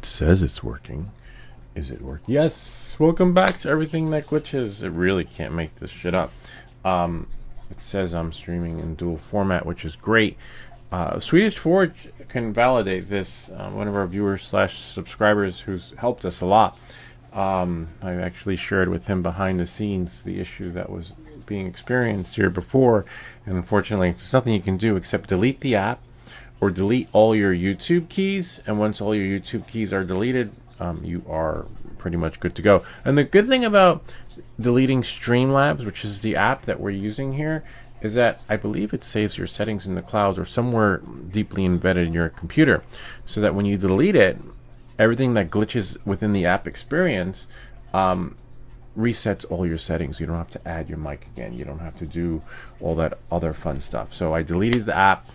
It says it's working. Is it working? Yes. Welcome back to Everything That Glitches. It really can't make this shit up. It says I'm streaming in dual format, which is great. Swedish Forge can validate this. One of our viewers slash subscribers who's helped us a lot. I actually shared with him behind the scenes the issue that was being experienced here before, and unfortunately there's nothing you can do except delete the app or delete all your YouTube keys, and once all your YouTube keys are deleted, you are pretty much good to go. And the good thing about deleting Streamlabs, which is the app that we're using here, is that I believe it saves your settings in the clouds or somewhere deeply embedded in your computer, so that when you delete it, everything that glitches within the app experience resets all your settings. You don't have to add your mic again. You don't have to do all that other fun stuff. So I deleted the app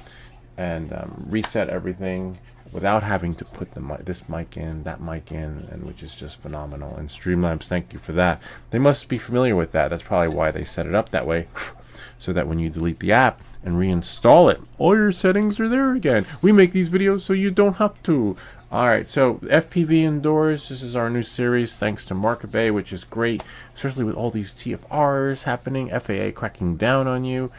and reset everything without having to put this mic in, that mic in, and which is just phenomenal. And Streamlabs, thank you for that. They must be familiar with that. That's probably why they set it up that way, so that when you delete the app and reinstall it, all your settings are there again. We make these videos so you don't have to. Alright, so FPV indoors, this is our new series thanks to Market Bay, which is great, especially with all these TFRs happening, FAA cracking down on you.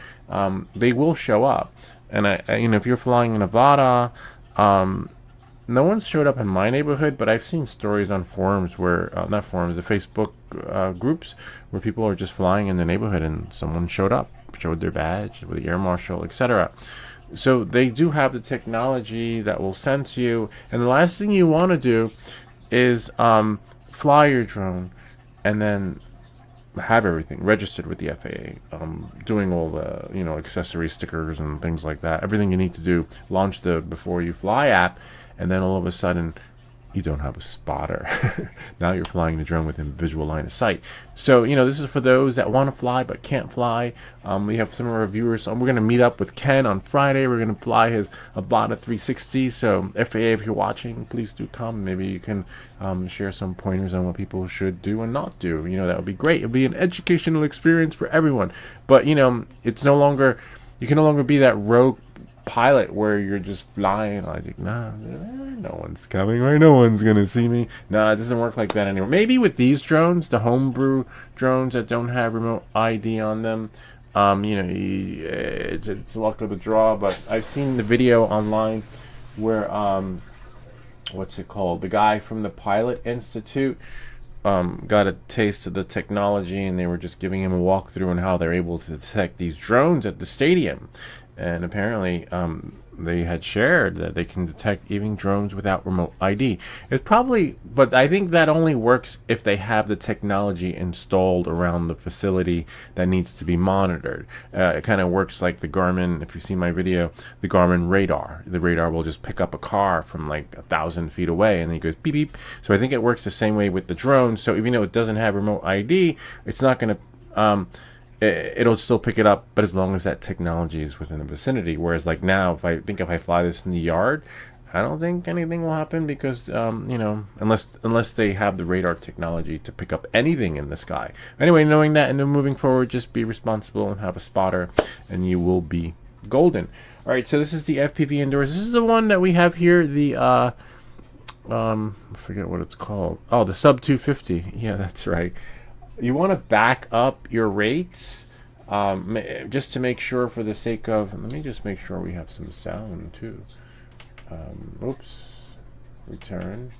They will show up. And if you're flying in Nevada, no one's showed up in my neighborhood, but I've seen stories on forums where, not forums, the Facebook groups, where people are just flying in the neighborhood and someone showed up, showed their badge with the air marshal, etc. So they do have the technology that will sense you, and the last thing you want to do is fly your drone and then have everything registered with the FAA, doing all the accessory stickers and things like that, everything you need to do, launch the Before You Fly app, and then all of a sudden you don't have a spotter. Now you're flying the drone within visual line of sight. So this is for those that want to fly but can't fly. We have some of our viewers. We're going to meet up with Ken on Friday. We're going to fly his Avata 360. So FAA, if you're watching, please do come. Maybe you can share some pointers on what people should do and not do. That would be great. It'll be an educational experience for everyone. But it's no longer, you can no longer be that rogue pilot where you're just flying like, nah, no one's coming, right? No one's gonna see me. Nah, it doesn't work like that anymore. Maybe with these drones, the homebrew drones that don't have remote ID on them, it's luck of the draw. But I've seen the video online where what's it called, the guy from the Pilot Institute got a taste of the technology, and they were just giving him a walkthrough on how they're able to detect these drones at the stadium. And apparently they had shared that they can detect even drones without remote ID. It's probably, but I think that only works if they have the technology installed around the facility that needs to be monitored. It kind of works like the Garmin, if you've seen my video, the Garmin radar. The radar will just pick up a car from like 1,000 feet away, and then it goes beep beep. So I think it works the same way with the drone. So even though it doesn't have remote ID, it's not going to it'll still pick it up, but as long as that technology is within the vicinity. Whereas like now, if I fly this in the yard, I don't think anything will happen, because unless they have the radar technology to pick up anything in the sky. Anyway, knowing that, and then moving forward, just be responsible and have a spotter, and you will be golden. All right, so this is the FPV indoors. This is the one that we have here, the I forget what it's called. Oh, the Sub250. Yeah, that's right. You want to back up your rates just to make sure, for the sake of, let me just make sure we have some sound too. Oops, return,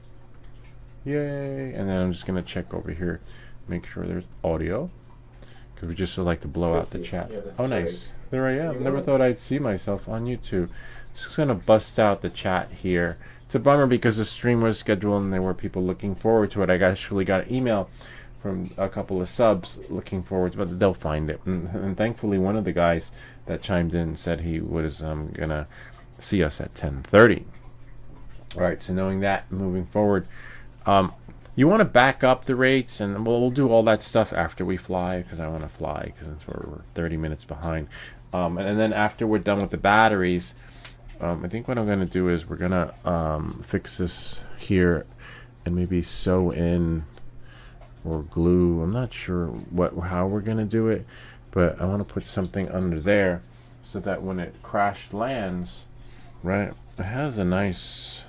yay. And then I'm just going to check over here, make sure there's audio, because we just would like to blow out the chat. Yeah, oh, nice. Right. There I am. Never thought I'd see myself on YouTube. Just going to bust out the chat here. It's a bummer because the stream was scheduled and there were people looking forward to it. I actually got an email from a couple of subs looking forward to it, but they'll find it. And thankfully, one of the guys that chimed in said he was gonna see us at 10:30. All right, so knowing that, moving forward, you want to back up the rates, and we'll do all that stuff after we fly, because I want to fly, because that's where we're 30 minutes behind. And then after we're done with the batteries, I think what I'm gonna do is we're gonna fix this here and maybe sew in or glue. I'm not sure how we're gonna do it, but I want to put something under there so that when it crash lands, right, it has a nice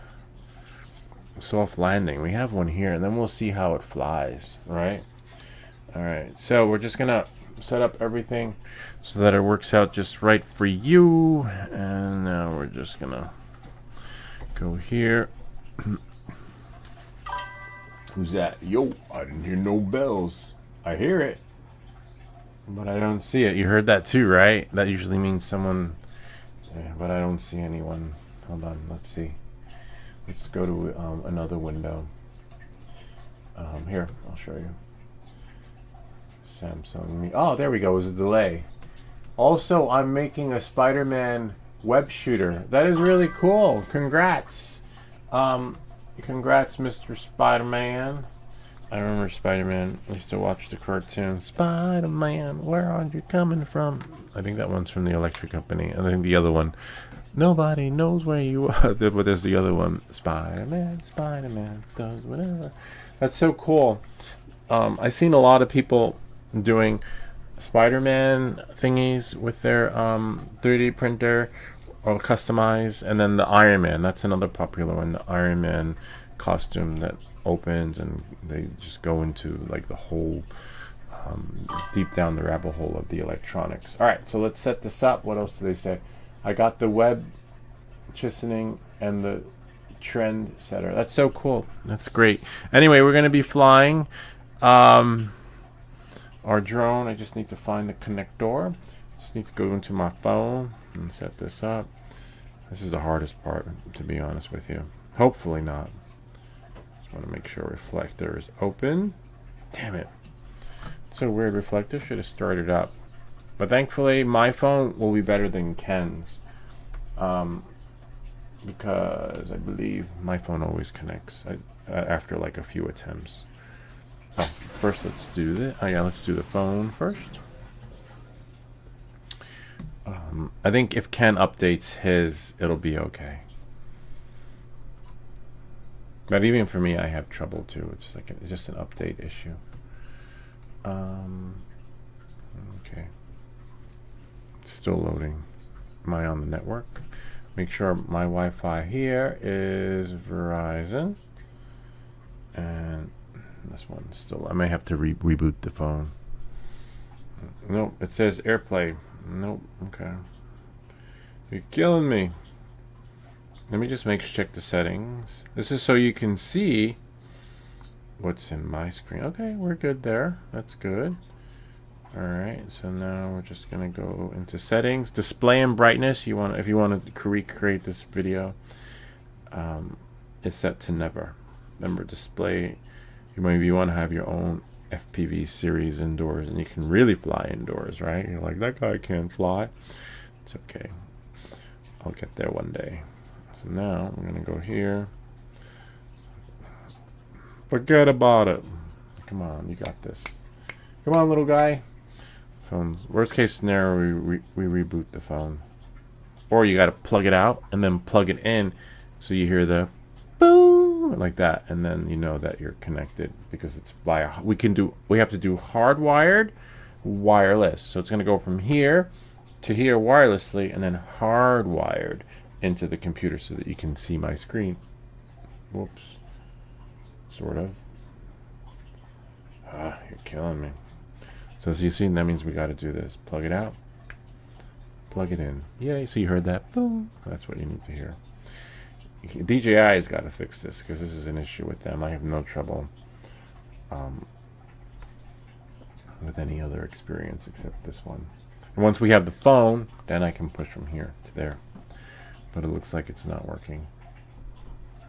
soft landing. We have one here, and then we'll see how it flies, right? All right, so we're just gonna set up everything so that it works out just right for you. And now we're just gonna go here. Who's that? Yo, I didn't hear no bells. I hear it, but I don't see it. You heard that too, right? That usually means someone, but I don't see anyone. Hold on, let's see. Let's go to another window. Here, I'll show you. Samsung. Oh, there we go. It was a delay. Also, I'm making a Spider-Man web shooter. That is really cool. Congrats. Congrats, Mr. Spider-Man. I remember Spider-Man. I used to watch the cartoon. Spider-Man, where are you coming from? I think that one's from the electric company. I think the other one, nobody knows where you are. But there's the other one. Spider-Man, Spider-Man does whatever. That's so cool. I've seen a lot of people doing Spider-Man thingies with their 3D printer or customize, and then the Iron Man. That's another popular one. The Iron Man costume that opens and they just go into like the whole deep down the rabbit hole of the electronics. All right, so let's set this up. What else do they say? I got the web chiseling and the trend setter. That's so cool. That's great. Anyway, we're going to be flying our drone. I just need to find the connector. Just need to go into my phone and set this up. This is the hardest part, to be honest with you. Hopefully not. Just want to make sure reflector is open. Damn it. It's so weird. Reflector should have started up. But thankfully, my phone will be better than Ken's. Because I believe my phone always connects after like a few attempts. Oh, first, let's do this. Oh yeah, let's do the phone first. I think if Ken updates his, it'll be okay. But even for me, I have trouble too. It's like it's just an update issue. Okay. Still loading. Am I on the network? Make sure my Wi-Fi here is Verizon. And this one's still, I may have to reboot the phone. Nope, it says AirPlay. Nope, okay. You're killing me. Let me just check the settings. This is so you can see what's in my screen. Okay, we're good there. That's good. Alright, so now we're just gonna go into settings. Display and brightness. If you want to recreate this video, is set to never. Remember, display. You want to have your own FPV series indoors, and you can really fly indoors, right? You're like, that guy can't fly. It's okay. I'll get there one day. So now I'm gonna go here. Forget about it. Come on, you got this. Come on, little guy. Phone. Worst case scenario, we reboot the phone, or you got to plug it out and then plug it in, so you hear the boom like that, and then you know that you're connected because it's via. We have to do hardwired, wireless. So it's going to go from here to here wirelessly, and then hardwired into the computer so that you can see my screen. Whoops. Sort of. You're killing me. So as you see, that means we got to do this. Plug it out. Plug it in. Yay, so you heard that. Boom. That's what you need to hear. DJI has got to fix this because this is an issue with them. I have no trouble with any other experience except this one. And once we have the phone, then I can push from here to there. But it looks like it's not working.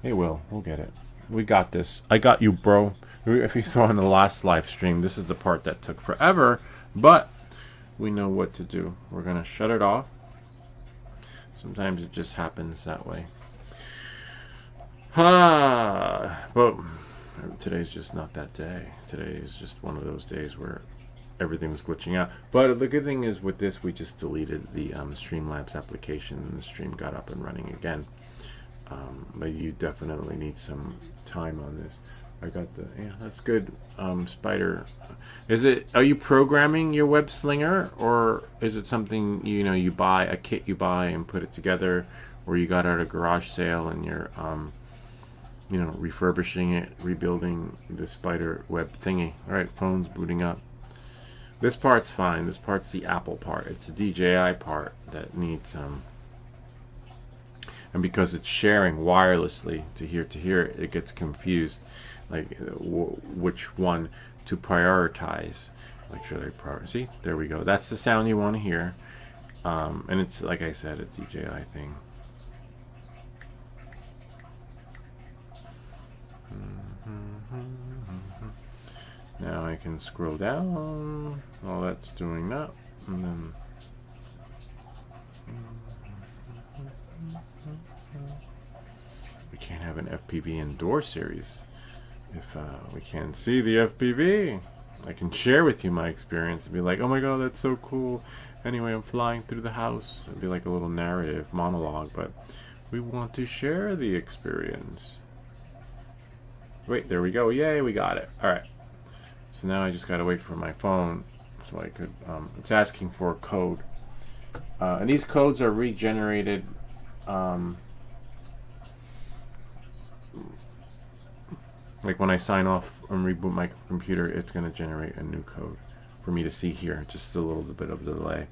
It will. We'll get it. We got this. I got you, bro. If you saw in the last live stream, this is the part that took forever, but we know what to do. We're going to shut it off. Sometimes it just happens that way. But today's just not that day. Today is just one of those days where everything was glitching out. But the good thing is with this, we just deleted the Streamlabs application and the stream got up and running again. But you definitely need some time on this. I got the, yeah, that's good. Spider, are you programming your web slinger, or is it something, you buy a kit and put it together, or you got at a garage sale and you're you know, refurbishing it, rebuilding the spider web thingy. All right, phone's booting up. This part's fine. This part's the Apple part. It's the DJI part that needs and because it's sharing wirelessly to here, it gets confused, like which one to prioritize. Like, should I prioritize? See, there we go. That's the sound you want to hear, and it's, like I said, a DJI thing. Now I can scroll down while that's doing that, and then we can't have an FPV indoor series if we can't see the FPV. I can share with you my experience and be like, oh my god, that's so cool. Anyway, I'm flying through the house. It'd be like a little narrative monologue, but we want to share the experience. Wait, there we go. Yay, we got it. All right. So now I just gotta wait for my phone so I could, it's asking for a code. And these codes are regenerated, like when I sign off and reboot my computer, it's gonna generate a new code for me to see here. Just a little bit of delay.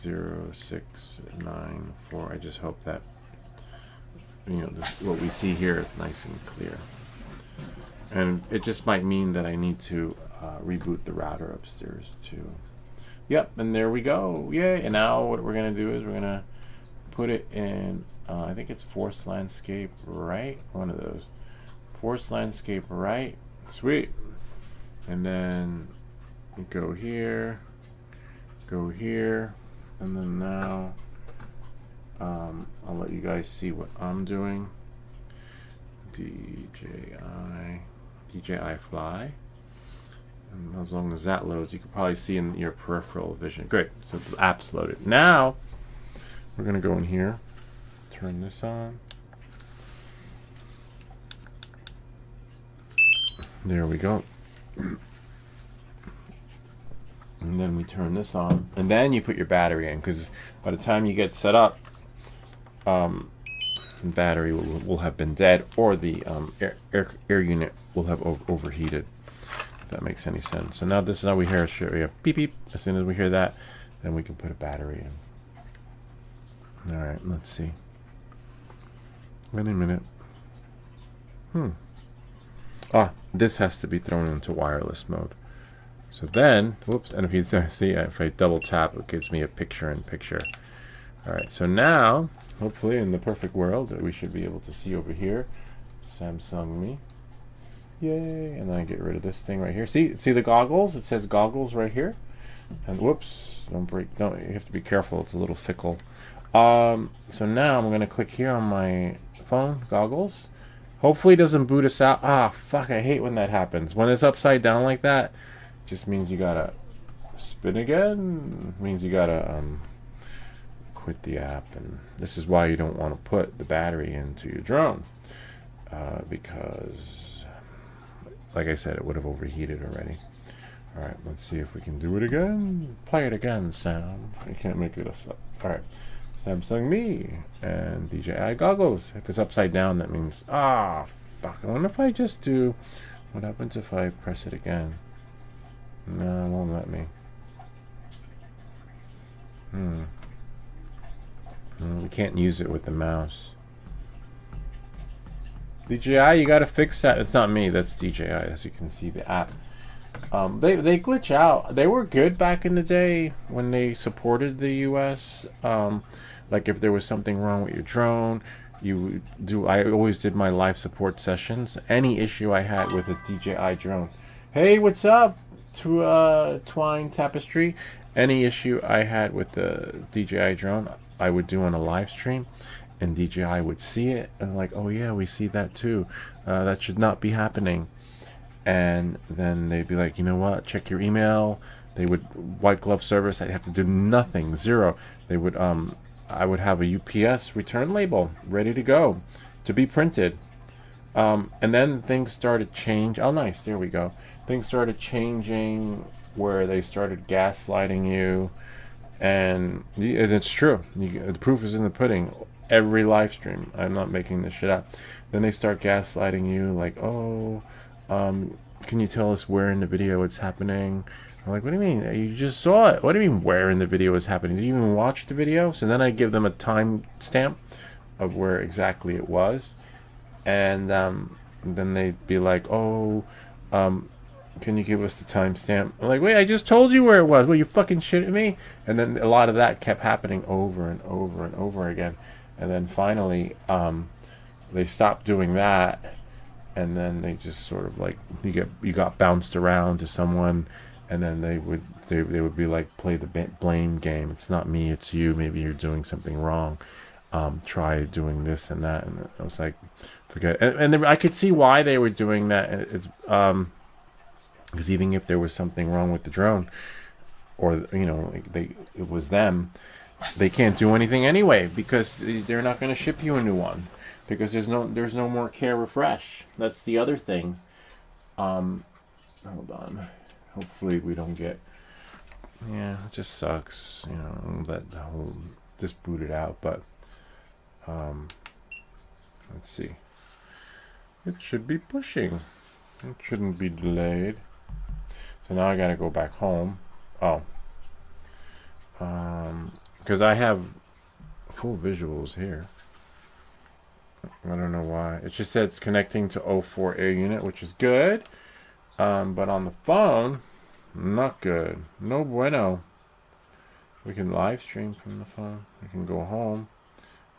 0694. I just hope that, you know, what we see here is nice and clear. And it just might mean that I need to reboot the router upstairs too. Yep, and there we go. Yay! And now what we're gonna do is we're gonna put it in. I think it's forced landscape right. One of those. Forced landscape right. Sweet. And then go here, and then now I'll let you guys see what I'm doing. DJI Fly, and as long as that loads, you can probably see in your peripheral vision. Great, so the app's loaded. Now we're gonna go in here, turn this on. There we go. And then we turn this on, and then you put your battery in, because by the time you get set up, the battery will have been dead, or the air unit will have overheated, if that makes any sense. So now this is how we hear we have beep beep. As soon as we hear that, then we can put a battery in. All right, let's see. Wait a minute. This has to be thrown into wireless mode. So then, whoops, and if you see, if I double tap, it gives me a picture-in-picture. All right, so now, hopefully in the perfect world, we should be able to see over here, Samsung Me. Yay, and then I get rid of this thing right here. See the goggles? It says goggles right here. And whoops, don't, you have to be careful, it's a little fickle. So now I'm gonna click here on my phone, goggles. Hopefully it doesn't boot us out. Fuck, I hate when that happens. When it's upside down like that, it just means you gotta spin again. It means you gotta quit the app. And this is why you don't want to put the battery into your drone. Because, like I said, it would have overheated already. Alright, let's see if we can do it again. Play it again, Sam. I can't make it up. Alright. Samsung Me and DJI goggles. If it's upside down, that means fuck. I wonder if I just do. What happens if I press it again? No, it won't let me. We can't use it with the mouse. DJI, you gotta fix that. It's not me. That's DJI. As you can see, the app. They glitch out. They were good back in the day when they supported the US. Like if there was something wrong with your drone, I always did my live support sessions. Any issue I had with a DJI drone. Hey, what's up? Twine Tapestry. Any issue I had with the DJI drone, I would do on a live stream, and DJI would see it and like, oh yeah, we see that too. That should not be happening. And then they'd be like, you know what, check your email. They would white glove service. I'd have to do nothing, zero. They would I would have a UPS return label ready to go to be printed. And then things started change. Oh nice, there we go. Things started changing where they started gaslighting you, and it's true. The proof is in the pudding. every live stream. I'm not making this shit up. Then they start gaslighting you, like, oh, can you tell us where in the video it's happening? I'm like, what do you mean? You just saw it. What do you mean where in the video is happening? Did you even watch the video? So then I give them a time stamp of where exactly it was. And then they'd be like, oh, can you give us the timestamp? I'm like, wait, I just told you where it was. Well, you fucking shitting me? And then a lot of that kept happening over and over and over again. And then finally, they stopped doing that. And then they just sort of like, you got bounced around to someone, and then they would be like, play the blame game. It's not me, it's you. Maybe you're doing something wrong. Try doing this and that. And I was like, forget. And I could see why they were doing that. It's because even if there was something wrong with the drone, or like it was them, they can't do anything anyway, because they're not going to ship you a new one, because there's no more care refresh. That's the other thing. Hold on. Hopefully we don't get. Yeah, it just sucks. That the whole just booted out, but let's see. It should be pushing. It shouldn't be delayed. So now I gotta go back home. Oh. Because I have full visuals here. I don't know why. It just said it's connecting to 04 air unit, which is good. But on the phone, not good. No bueno. We can live stream from the phone. We can go home.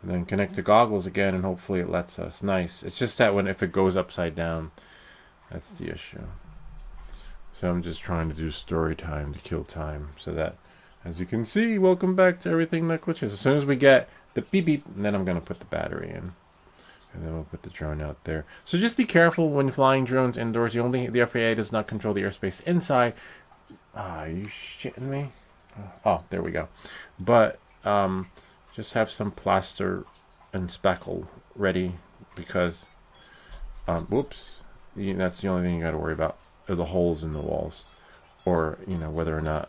And then connect to goggles again, and hopefully it lets us. Nice. It's just that if it goes upside down, that's the issue. So I'm just trying to do story time to kill time, so that, as you can see, welcome back to Everything That Glitches. As soon as we get the beep beep, and then I'm going to put the battery in. And then we'll put the drone out there. So just be careful when flying drones indoors. The FAA does not control the airspace inside. Are you shitting me? Oh, there we go. But just have some plaster and spackle ready, because whoops, that's the only thing you got to worry about, are the holes in the walls, or whether or not.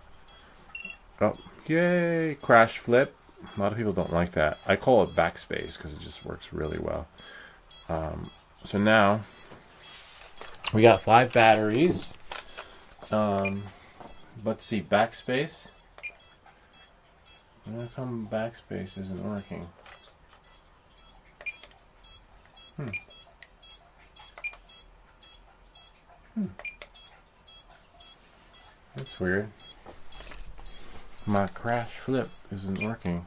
Oh, yay! Crash flip. A lot of people don't like that. I call it backspace because it just works really well. So now we got 5 batteries. Let's see, backspace. How come backspace isn't working? That's weird. My crash flip isn't working.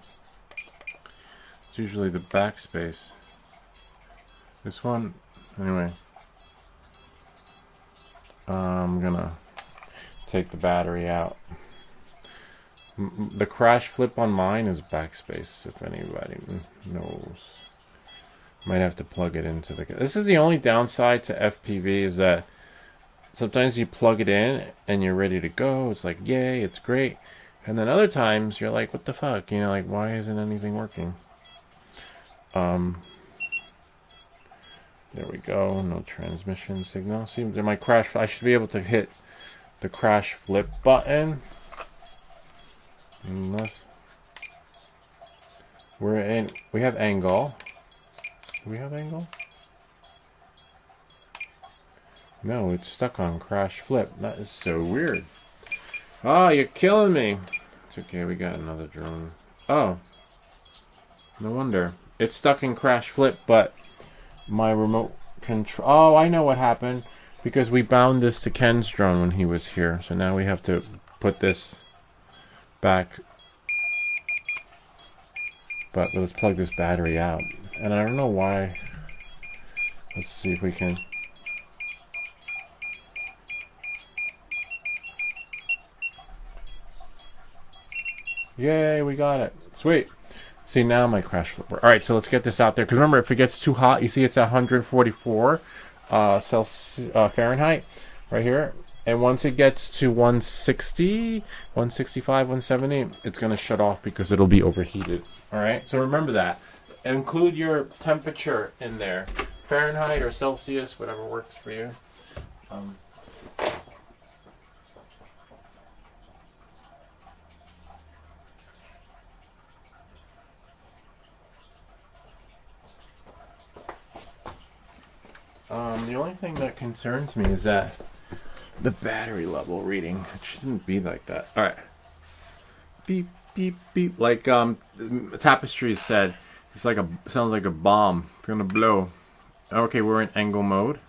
It's usually the backspace. This one, anyway. I'm gonna take the battery out. The crash flip on mine is backspace, if anybody knows. Might have to plug it into the... This is the only downside to FPV, is that sometimes you plug it in and you're ready to go. It's like, yay, it's great. And then other times you're like, what the fuck? Like, why isn't anything working? There we go. No transmission signal. See, my crash... I should be able to hit the crash flip button. Unless we have angle. Do we have angle? No, it's stuck on crash flip. That is so weird. Oh, you're killing me. It's okay, we got another drone. Oh, no wonder. It's stuck in crash flip, but my remote control... Oh, I know what happened. Because we bound this to Ken's drone when he was here. So now we have to put this back. But let's plug this battery out. And I don't know why. Let's see if we can... Yay, we got it. Sweet. See, now my crash flip. Alright, so let's get this out there. Because remember, if it gets too hot, you see it's at 144 Fahrenheit right here. And once it gets to 160, 165, 170, it's going to shut off because it'll be overheated. Alright, so remember that. Include your temperature in there. Fahrenheit or Celsius, whatever works for you. The only thing that concerns me is that the battery level reading. It shouldn't be like that. All right. Beep beep beep. Like Tapestry said, it's like sounds like a bomb. It's gonna blow. Okay, we're in angle mode.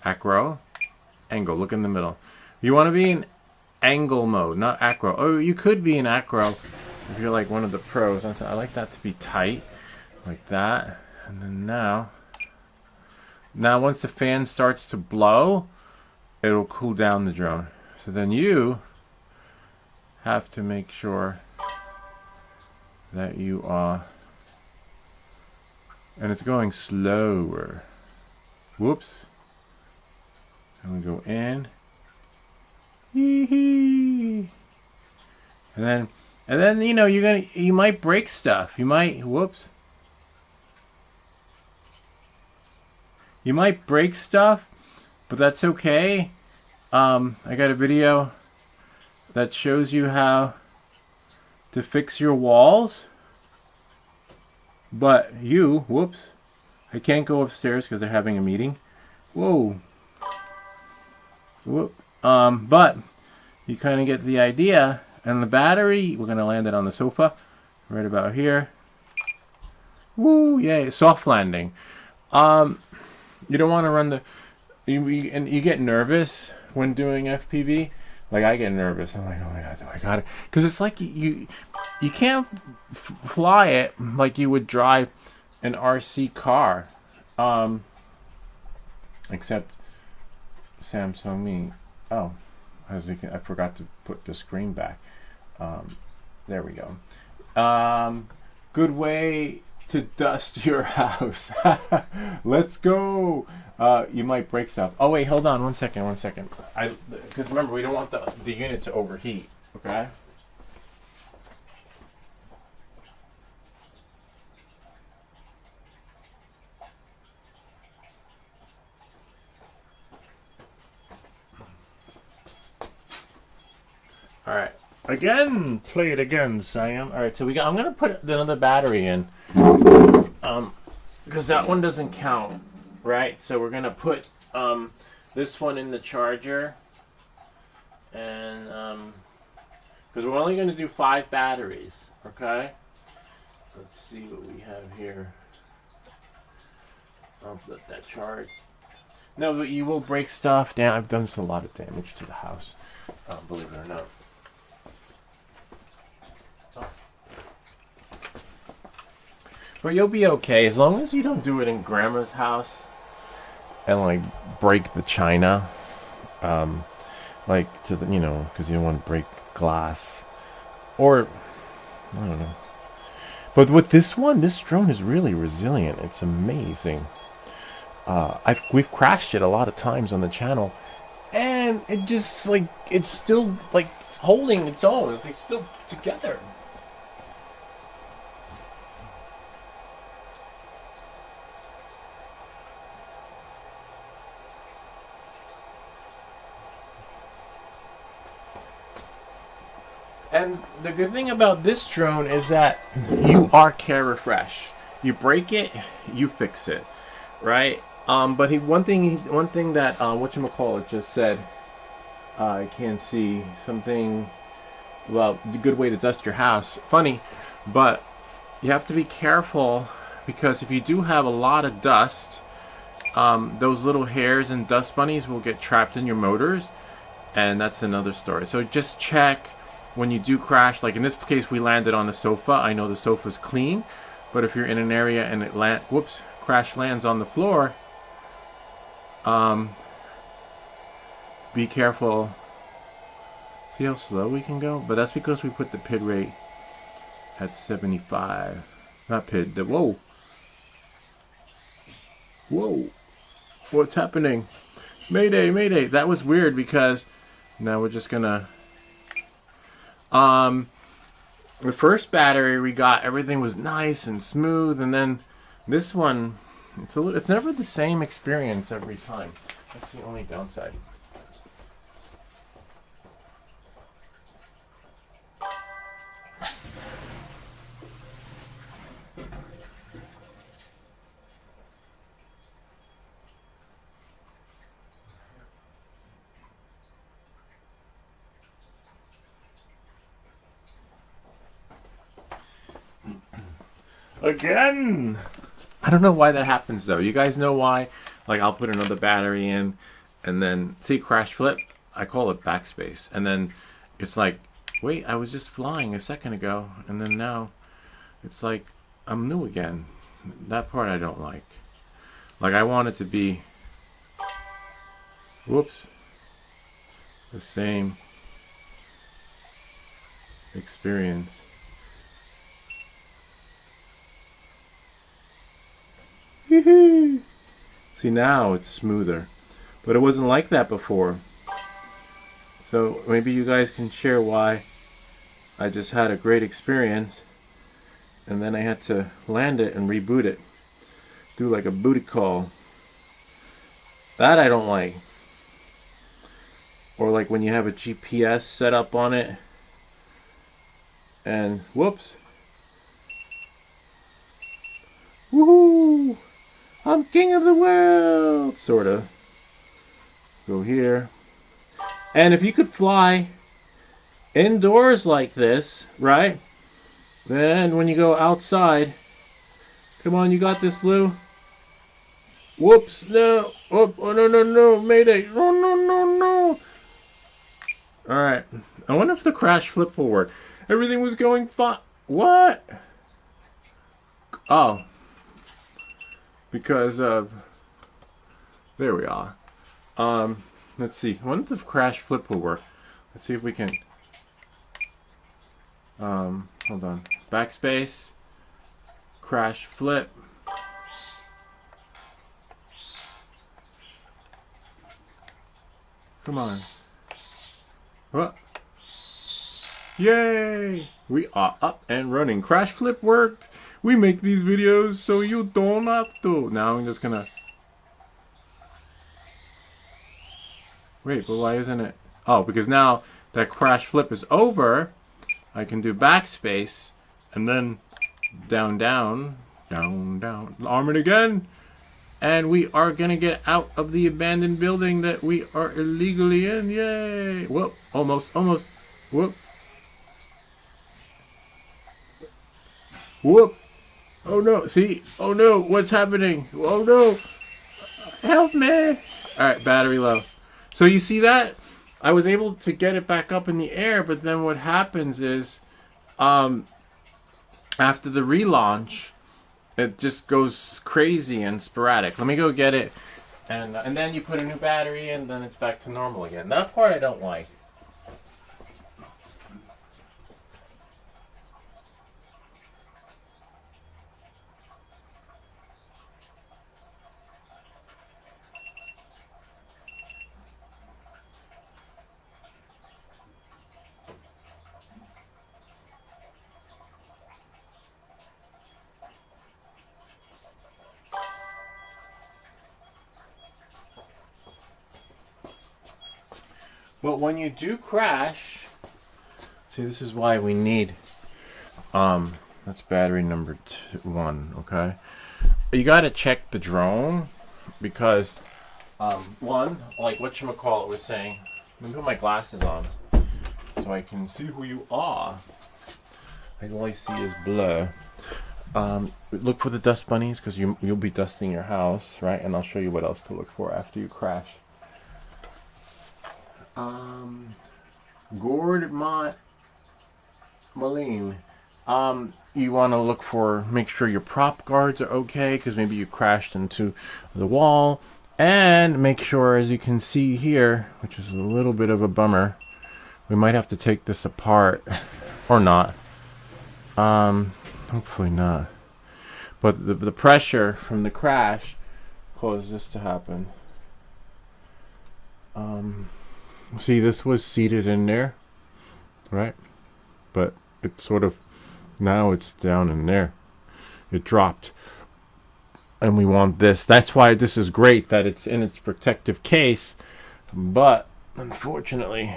Acro. Angle. Look in the middle. You want to be in angle mode, not acro. Oh, you could be in acro if you're like one of the pros. I like that to be tight, like that. And then now once the fan starts to blow, it'll cool down the drone. So then you have to make sure that you are, and it's going slower. Whoops. And we go in. Hee-hee. And then you might break stuff. You might break stuff, but that's okay. I got a video that shows you how to fix your walls. But I can't go upstairs because they're having a meeting. Whoa. Whoop. But you kind of get the idea. And the battery, we're going to land it on the sofa right about here. Woo, yay, soft landing. You don't want to run and you get nervous when doing FPV. Like I get nervous. I'm like, oh my god, I got it. Because it's like you can't fly it like you would drive an RC car. Except Samsung Me. Oh, I forgot to put the screen back. There we go. Good way to dust your house. Let's go. You might break stuff. Oh wait, hold on one second. Because remember, we don't want the unit to overheat. Okay. All right. Again, play it again, Sam. All right, so I'm gonna put another battery in, because that one doesn't count, right? So we're gonna put this one in the charger, and because we're only gonna do 5 batteries, okay? Let's see what we have here. I'll let that charge. No, but you will break stuff down. I've done a lot of damage to the house, believe it or not. But you'll be okay as long as you don't do it in grandma's house and like break the china, like to the because you don't want to break glass, or I don't know. But with this drone is really resilient. It's amazing. We've crashed it a lot of times on the channel, and it just it's still holding its own. It's still together. And the good thing about this drone is that you are care refresh. You break it, you fix it, right? But one thing that whatchamacallit just said, I can't see something about a good way to dust your house. Funny, but you have to be careful because if you do have a lot of dust, those little hairs and dust bunnies will get trapped in your motors, and that's another story. So just check. When you do crash, like in this case we landed on the sofa. I know the sofa's clean, but if you're in an area and it crash lands on the floor, be careful. See how slow we can go? But that's because we put the PID rate at 75. Not PID, whoa. What's happening? Mayday, mayday. That was weird because now we're just gonna the first battery we got, everything was nice and smooth, and then this one, it's never the same experience every time. That's the only downside. Again! I don't know why that happens though. You guys know why? Like I'll put another battery in and then see crash flip. I call it backspace. And then it's like, wait, I was just flying a second ago and then now it's like I'm new again. That part I don't like. Like I want it to be, whoops, the same experience. See, now it's smoother, but it wasn't like that before. So maybe you guys can share why I just had a great experience and then I had to land it and reboot it. Do like a booty call. That I don't like. Or like when you have a GPS set up on it and whoops. Woohoo! I'm king of the world! Sorta. Go here. And if you could fly indoors like this, right? Then when you go outside, come on, you got this, Lou. Whoops, no. Oh, no. Mayday. No. Alright. I wonder if the crash flip will work. Everything was going fine. What? Oh. Because of... There we are. Let's see. I wonder if the crash flip will work. Let's see if we can... hold on. Backspace. Crash flip. Come on. What? Yay! We are up and running. Crash flip worked. We make these videos so you don't have to. Now I'm just gonna... Wait, but why isn't it? Oh, because now that crash flip is over, I can do backspace and then down. Arm it again. And we are gonna get out of the abandoned building that we are illegally in. Yay! Whoop! Almost. Whoop! Whoop! Oh no! See? Oh no! What's happening? Oh no! Help me! All right, battery low. So you see that? I was able to get it back up in the air, but then what happens is, after the relaunch, it just goes crazy and sporadic. Let me go get it, and then you put a new battery in, then it's back to normal again. That part I don't like. But when you do crash, see, this is why we need, that's battery number 1, okay? You gotta check the drone, because, one, like whatchamacallit was saying, let me put my glasses on, so I can see who you are. All I see is blur. Look for the dust bunnies, because you'll be dusting your house, right? And I'll show you what else to look for after you crash. Gord Moline. You want to look for, make sure your prop guards are okay, because maybe you crashed into the wall. And make sure, as you can see here, which is a little bit of a bummer, we might have to take this apart. Or not. Hopefully not. But the pressure from the crash caused this to happen. See, this was seated in there, right? But it's sort of, now it's down in there. It dropped. And we want this. That's why this is great that it's in its protective case. But, unfortunately,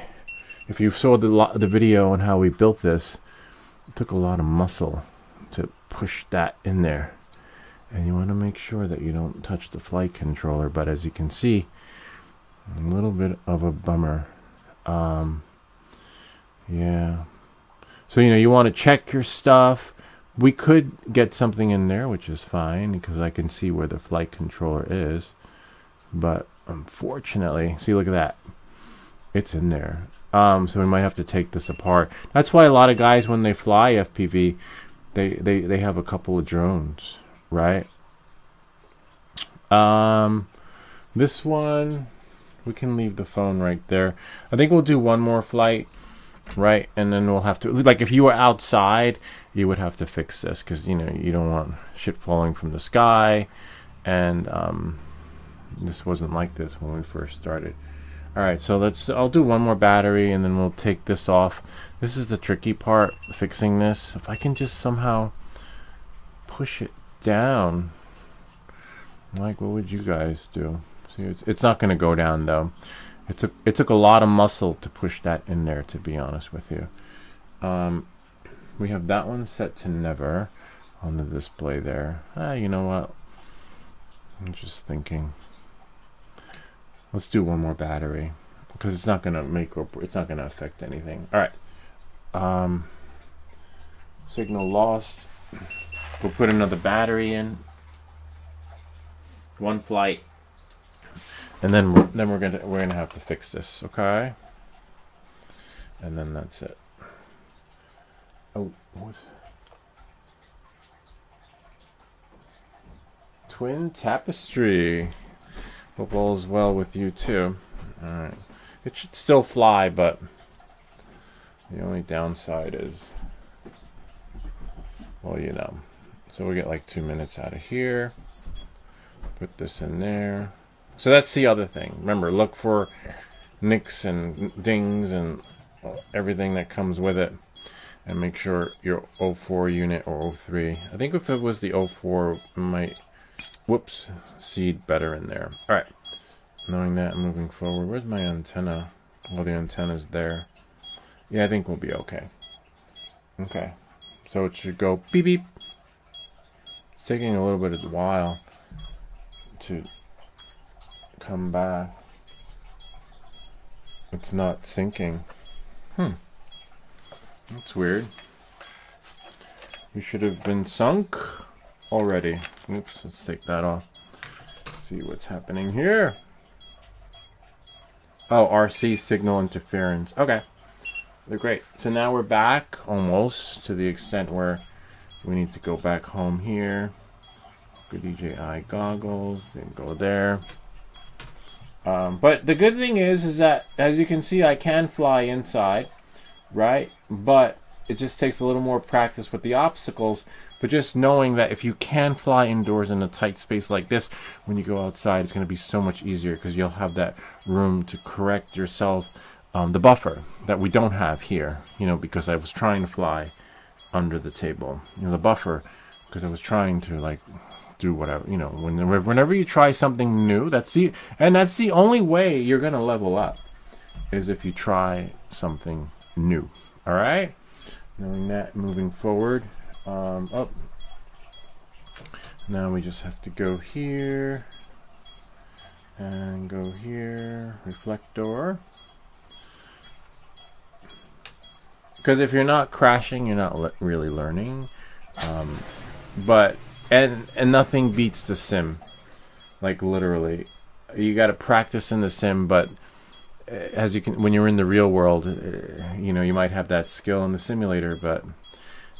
if you saw the video on how we built this, it took a lot of muscle to push that in there. And you want to make sure that you don't touch the flight controller. But as you can see, a little bit of a bummer. Yeah. So, you want to check your stuff We could get something in there, which is fine, because I can see where the flight controller is. But unfortunately, see, look at that. It's in there. So we might have to take this apart. That's why a lot of guys, when they fly FPV, they have a couple of drones, right? This one, we can leave the phone right there. I think we'll do one more flight, right? And then we'll have to, like, if you were outside, you would have to fix this, because, you know, you don't want shit falling from the sky. And this wasn't like this when we first started. All right, so I'll do one more battery, and then we'll take this off. This is the tricky part, fixing this. If I can just somehow push it down, like, what would you guys do? See, it's not going to go down, though. It took a lot of muscle to push that in there, to be honest with you. We have that one set to never on the display there. You know what? I'm just thinking. Let's do one more battery, because it's not going to it's not going to affect anything. All right. Signal lost. We'll put another battery in. One flight. And then we're gonna have to fix this, okay? And then that's it. Oh, what? Twin tapestry. Hope all is well with you too. All right. It should still fly, but the only downside is, well, you know. So we get like 2 minutes out of here. Put this in there. So that's the other thing. Remember, look for nicks and dings and everything that comes with it. And make sure your 04 unit or 03. I think if it was the 04, it might, whoops, seed better in there. All right. Knowing that, I'm moving forward. Where's my antenna? Well, the antenna's there. Yeah, I think we'll be okay. Okay. So it should go beep beep. It's taking a little bit of a while to come back. It's not syncing. That's weird. We should have been sunk already. Oops, let's take that off. See what's happening here. Oh, RC signal interference. Okay. They're great. So now we're back almost to the extent where we need to go back home here. Good DJI goggles. Didn't go there. But the good thing is that, as you can see, I can fly inside, right? But it just takes a little more practice with the obstacles. But just knowing that if you can fly indoors in a tight space like this, when you go outside, it's going to be so much easier, because you'll have that room to correct yourself. The buffer that we don't have here, you know, because I was trying to fly under the table. You know, the buffer, because I was trying to, like, do whatever, you know, whenever you try something new, that's the only way you're going to level up, is if you try something new. All right? Knowing that, moving forward. Oh. Now we just have to go here and go here, reflector. Because if you're not crashing, you're not really learning. But nothing beats the sim. Like, literally, you got to practice in the sim. But as you can, when you're in the real world, you know, you might have that skill in the simulator, but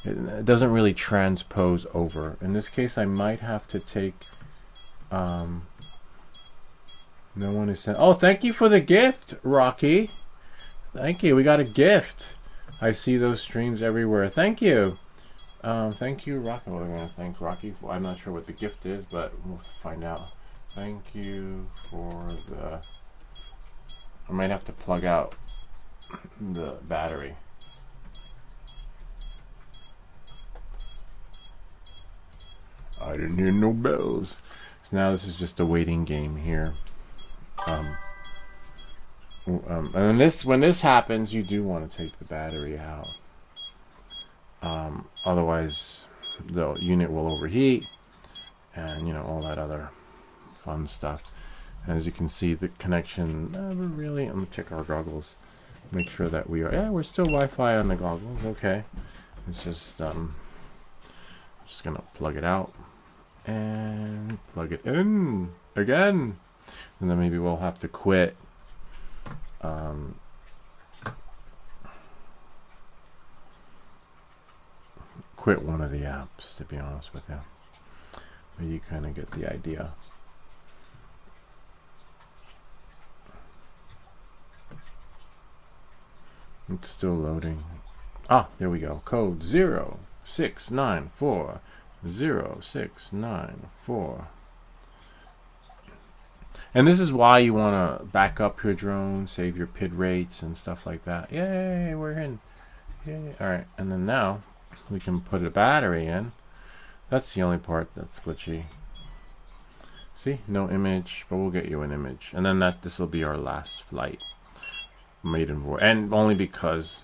it doesn't really transpose over. In this case, I might have to take. No one is sent. Oh, thank you for the gift, Rocky. Thank you. We got a gift. I see those streams everywhere. Thank you. Thank you, Rocky. Well, I'm going to thank Rocky. Well, I'm not sure what the gift is, but we'll find out. Thank you for the... I might have to plug out the battery. I didn't hear no bells. So now this is just a waiting game here. And when this happens, you do want to take the battery out. Otherwise, the unit will overheat, and, you know, all that other fun stuff. And as you can see, the connection, we're really, I'm gonna check our goggles, make sure that we are, yeah, we're still Wi-Fi on the goggles. Okay, it's just Just gonna plug it out and plug it in again, and then maybe we'll have to quit. Quit one of the apps, to be honest with you, but you kind of get the idea. It's still loading. Ah, there we go. Code 0694 0694. And this is why you want to back up your drone, save your PID rates and stuff like that. Yay, we're in. Yay. All right, and then now we can put a battery in. That's the only part that's glitchy. See, no image, but we'll get you an image. And then this will be our last flight. Maiden voyage, and only because,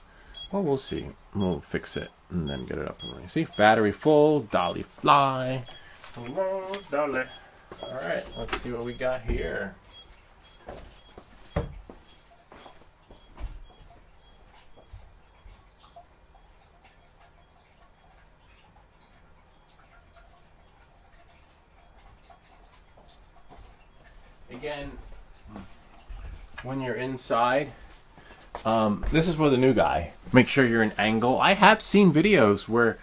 well, we'll see. We'll fix it and then get it up and running. See, battery full, dolly fly. Hello, dolly. All right, let's see what we got here. Again, when you're inside, this is for the new guy. Make sure you're in angle. I have seen videos where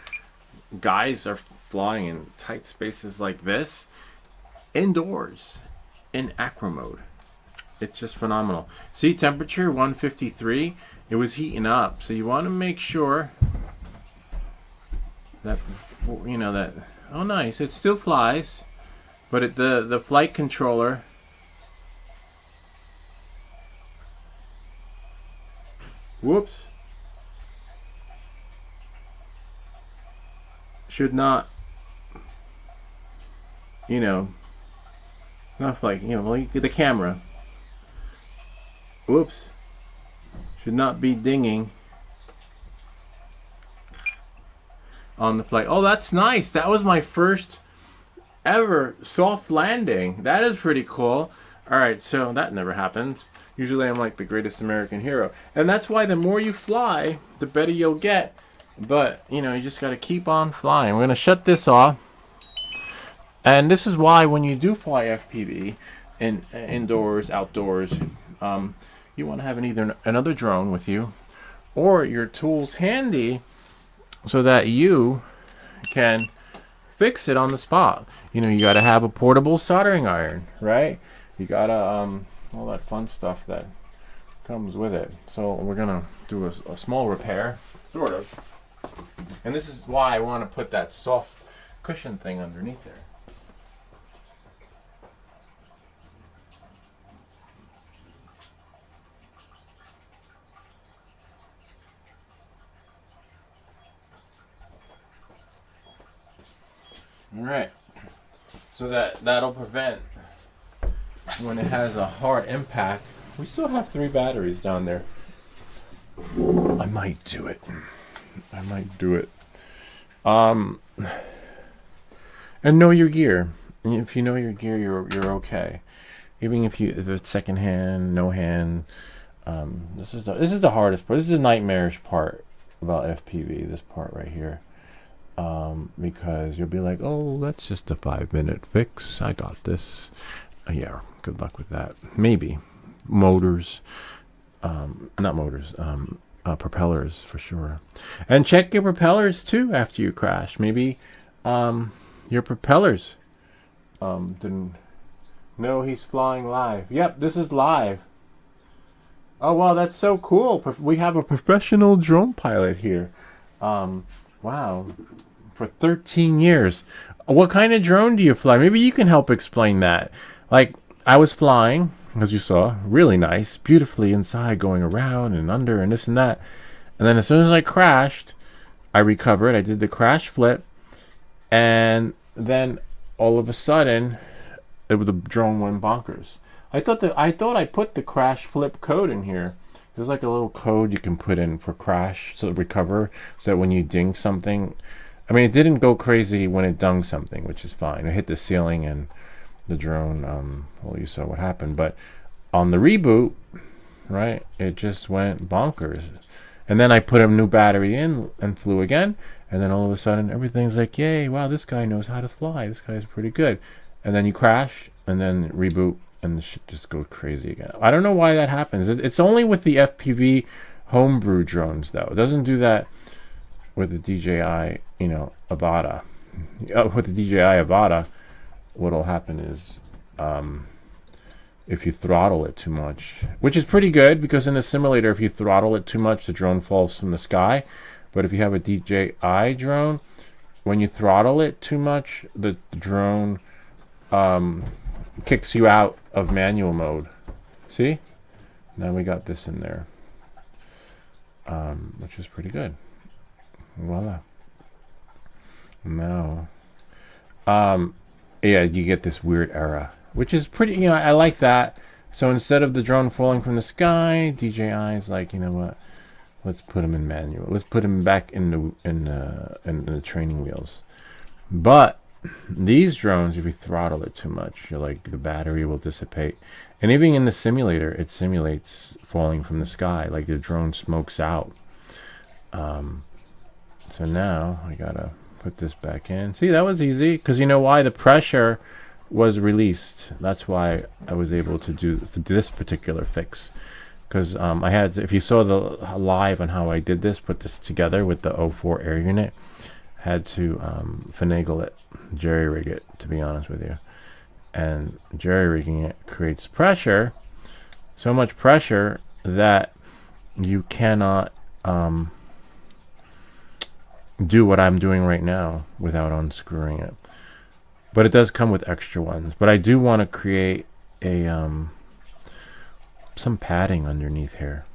guys are flying in tight spaces like this, indoors, in acro mode. It's just phenomenal. See, temperature 153. It was heating up, so you want to make sure that, you know, that. Oh, nice. It still flies, but the flight controller. Whoops. Should not, you know, not like, you know, like the camera. Whoops. Should not be dinging on the flight. Oh, that's nice. That was my first ever soft landing. That is pretty cool. All right, so that never happens. Usually I'm like the greatest American hero. And that's why the more you fly, the better you'll get. But, you know, you just got to keep on flying. We're going to shut this off. And this is why when you do fly FPV, indoors, outdoors, you want to have either another drone with you or your tools handy so that you can fix it on the spot. You know, you got to have a portable soldering iron, right? You got to... all that fun stuff that comes with it. So we're gonna do a small repair, sort of, and this is why I want to put that soft cushion thing underneath there. All right, so that'll prevent when it has a hard impact. We still have 3 batteries down there. I might do it. I might do it. And know your gear. And if you know your gear, you're okay. Even if it's second hand, no hand. This is the hardest part. This is the nightmarish part about FPV. This part right here. Because you'll be like, oh, that's just a 5-minute fix. I got this. Yeah, good luck with that. Maybe motors, not motors, propellers for sure. And check your propellers too after you crash. Maybe your propellers didn't know he's flying live. Yep, this is live. Oh wow, that's so cool. We have a professional drone pilot here. Wow, for 13 years. What kind of drone do you fly? Maybe you can help explain that. Like, I was flying, as you saw, really nice, beautifully inside, going around and under and this and that. And then as soon as I crashed, I recovered. I did the crash flip. And then all of a sudden, the drone went bonkers. I thought I put the crash flip code in here. There's like a little code you can put in for crash, so recover, so that when you ding something, I mean, it didn't go crazy when it dunged something, which is fine. I hit the ceiling and the drone, well, you saw what happened. But on the reboot, right, it just went bonkers. And then I put a new battery in and flew again, and then all of a sudden everything's like, yay, wow, this guy knows how to fly, this guy's pretty good. And then you crash and then reboot and the shit just goes crazy again. I don't know why that happens. It's only with the FPV homebrew drones though. It doesn't do that with the DJI, you know, Avata. With the DJI Avata, what'll happen is if you throttle it too much, which is pretty good because in the simulator, if you throttle it too much, the drone falls from the sky. But if you have a DJI drone, when you throttle it too much, the drone kicks you out of manual mode. See? Now we got this in there, which is pretty good. Voila. Now, yeah, you get this weird error, which is pretty, you know, I like that. So instead of the drone falling from the sky, DJI is like, you know what? Let's put him in manual. Let's put him back in the training wheels. But these drones, if you throttle it too much, you're like the battery will dissipate. And even in the simulator, it simulates falling from the sky, like the drone smokes out. So now I gotta put this back in. See, that was easy because you know why? The pressure was released. That's why I was able to do this particular fix. Because I had, if you saw the live on how I did this, put this together with the 04 air unit, had to finagle it, jerry rig it, to be honest with you. And jerry rigging it creates pressure, so much pressure that you cannot do what I'm doing right now without unscrewing it. But it does come with extra ones. But I do want to create a some padding underneath here.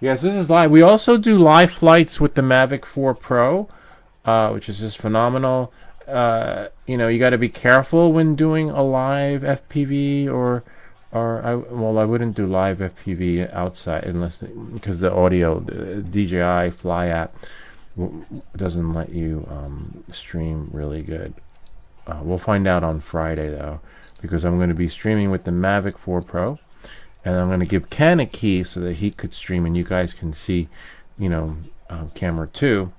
Yes, this is live. We also do live flights with the Mavic 4 Pro, which is just phenomenal. You know, you got to be careful when doing a live FPV, well, I wouldn't do live FPV outside unless, because the audio, the DJI Fly app doesn't let you stream really good. We'll find out on Friday though, because I'm going to be streaming with the Mavic 4 Pro, and I'm going to give Ken a key so that he could stream and you guys can see, you know, camera 2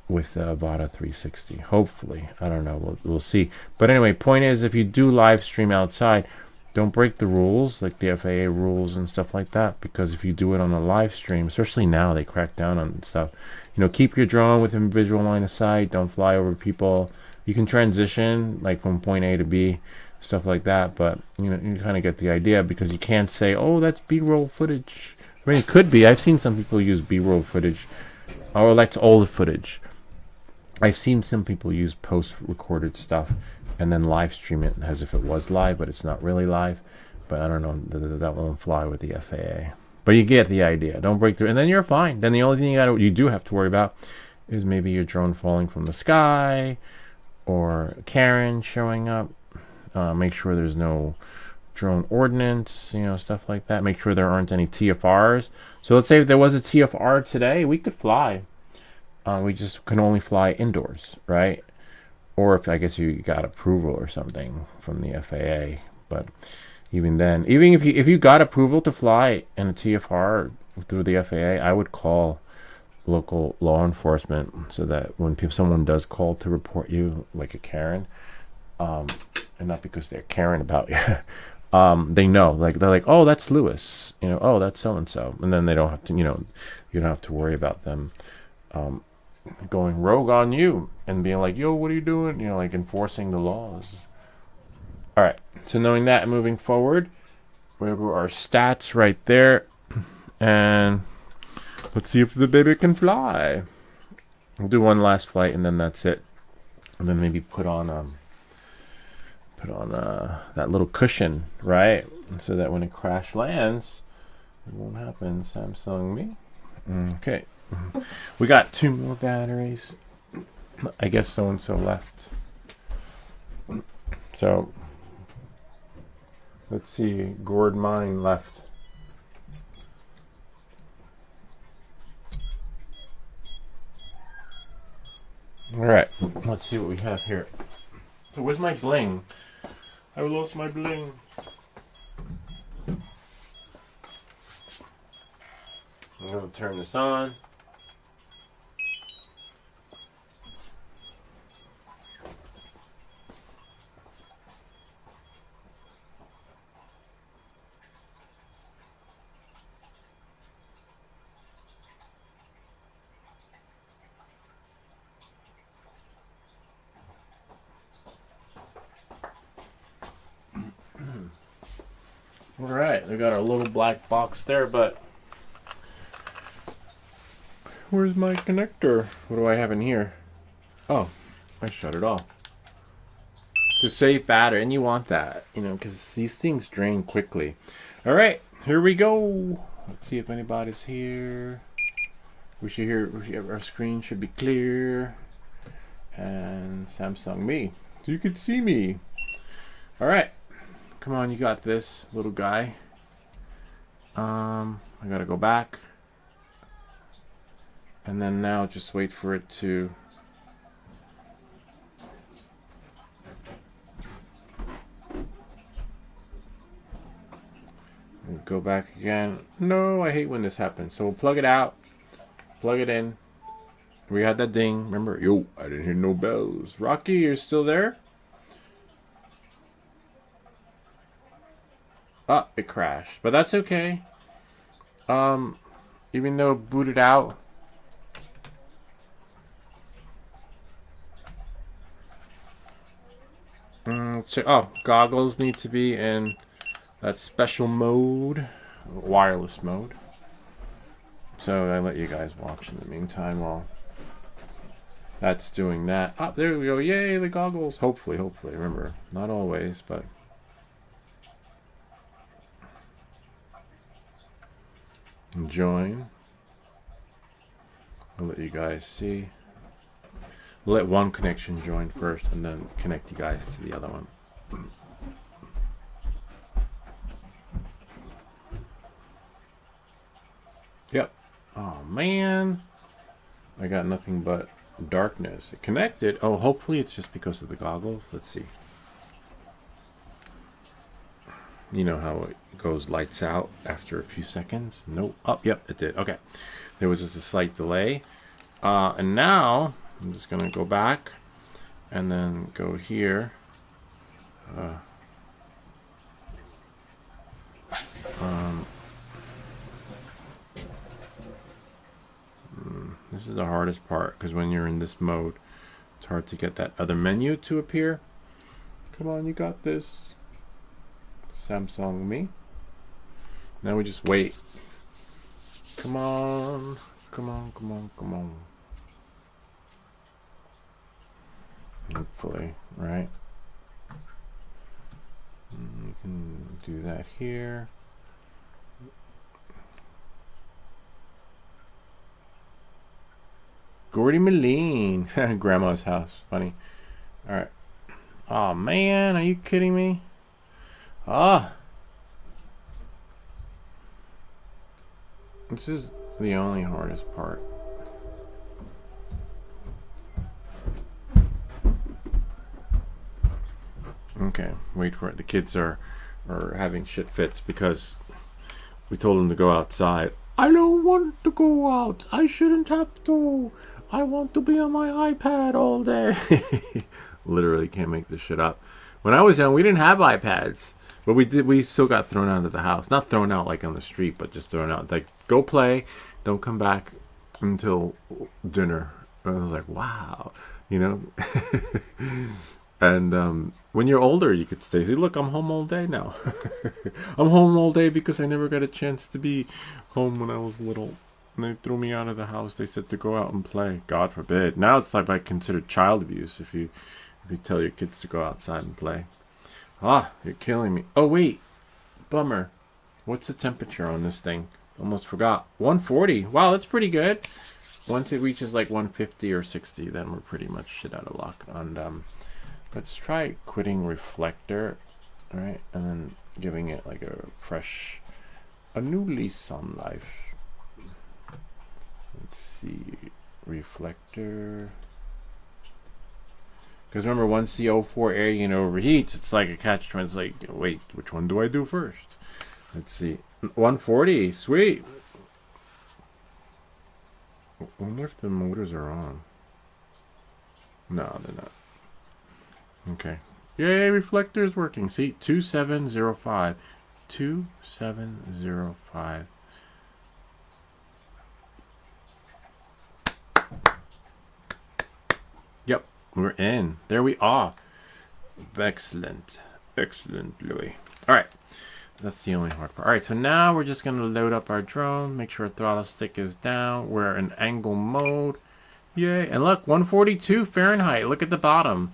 with Avata 360. Hopefully, I don't know. We'll see. But anyway, point is, if you do live stream outside, don't break the rules, like the FAA rules and stuff like that, because if you do it on a live stream, especially now, they crack down on stuff. You know, keep your drone within visual line of sight. Don't fly over people. You can transition, like from point A to B, stuff like that. But you know, you kind of get the idea, because you can't say, "Oh, that's B-roll footage." I mean, it could be. I've seen some people use B-roll footage, or that's old footage. I've seen some people use post-recorded stuff and then live stream it as if it was live, but it's not really live. But I don't know, that won't fly with the FAA. But you get the idea. Don't break through, and then you're fine. Then the only thing you do have to worry about is maybe your drone falling from the sky, or Karen showing up. Make sure there's no drone ordnance, you know, stuff like that. Make sure there aren't any TFRs. So let's say if there was a TFR today, we could fly. We just can only fly indoors, right? Or if I guess you got approval or something from the FAA. But even then, even if you got approval to fly in a TFR through the FAA, I would call local law enforcement so that when someone does call to report you, like a Karen, and not because they're caring about you, they know, like they're like, oh, that's Lewis, you know, oh, that's so and so, and then they don't have to, you know, you don't have to worry about them going rogue on you and being like, yo, what are you doing? You know, like enforcing the laws. All right. So knowing that, moving forward, we have our stats right there, and let's see if the baby can fly. We'll do one last flight, and then that's it. And then maybe put on that little cushion, right? So that when it crash lands, it won't happen. Samsung me. Okay. We got 2 more batteries. I guess so and so left. So let's see. Gord mine left. All right. Let's see what we have here. So where's my bling? I lost my bling. I'm gonna turn this on. All right, we got our little black box there, but where's my connector? What do I have in here? Oh, I shut it off. To save battery, and you want that, you know, because these things drain quickly. All right, here we go. Let's see if anybody's here. We should hear. Our screen should be clear. And Samsung me, so you can see me. All right, come on, you got this, little guy. I gotta go back, and then now just wait for it to. Go back again. No, I hate when this happens. So we'll plug it out, plug it in. We had that ding. Remember? Yo, I didn't hear no bells. Rocky, you're still there? Ah, it crashed. But that's okay. Even though it booted out. So, goggles need to be in that special mode, wireless mode. So I let you guys watch in the meantime while that's doing that. Oh, there we go. Yay, the goggles. Hopefully. Remember, not always, but. Join. I'll let you guys see. We'll let one connection join first and then connect you guys to the other one. Yep. Oh man, I got nothing but darkness. It connected. Oh, hopefully it's just because of the goggles. Let's see. You know how it goes lights out after a few seconds? Nope. Oh, yep, it did. Okay. There was just a slight delay. And now I'm just going to go back and then go here. This is the hardest part because when you're in this mode, it's hard to get that other menu to appear. Come on, you got this. Samsung me. Now we just wait. Come on. Hopefully, right? You can do that here. Gordy Moline. Grandma's house. Funny. Alright. Oh man, are you kidding me? This is the only hardest part. Okay, wait for it. The kids are having shit fits because we told them to go outside. I don't want to go out. I shouldn't have to. I want to be on my iPad all day. Literally can't make this shit up. When I was young, we didn't have iPads. But we still got thrown out of the house. Not thrown out like on the street, but just thrown out. Like, go play. Don't come back until dinner. And I was like, wow. You know? And when you're older, you could stay. See, look, I'm home all day now. I'm home all day because I never got a chance to be home when I was little. And they threw me out of the house. They said to go out and play. God forbid. Now it's like considered child abuse if you tell your kids to go outside and play. You're killing me. Oh, wait. Bummer. What's the temperature on this thing? Almost forgot. 140. Wow, that's pretty good. Once it reaches like 150 or 60, then we're pretty much shit out of luck. And let's try quitting reflector. All right. And then giving it like a new lease on life. Let's see. Reflector. Because remember, once the O4 air unit overheats, it's like a catch-22. It's like, wait, which one do I do first? Let's see. 140. Sweet. I wonder if the motors are on. No, they're not. Okay. Yay, reflector is working. See, 2705. 2705. Yep. We're in. There we are. Excellent. Excellent, Louis. All right. That's the only hard part. All right, so now we're just gonna load up our drone, make sure our throttle stick is down. We're in angle mode. Yay, and look, 142 Fahrenheit. Look at the bottom.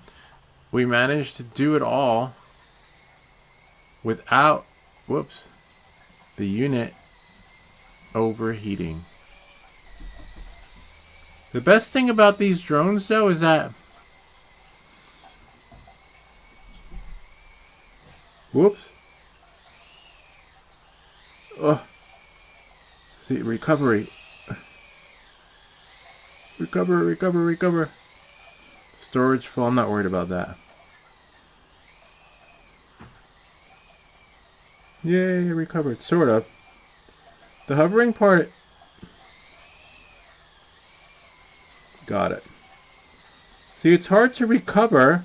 We managed to do it all without, whoops, the unit overheating. The best thing about these drones, though, is that, whoops. Oh, see, recovery. Recover. Storage full. I'm not worried about that. Yay, recovered. Sort of. The hovering part. Got it. See, it's hard to recover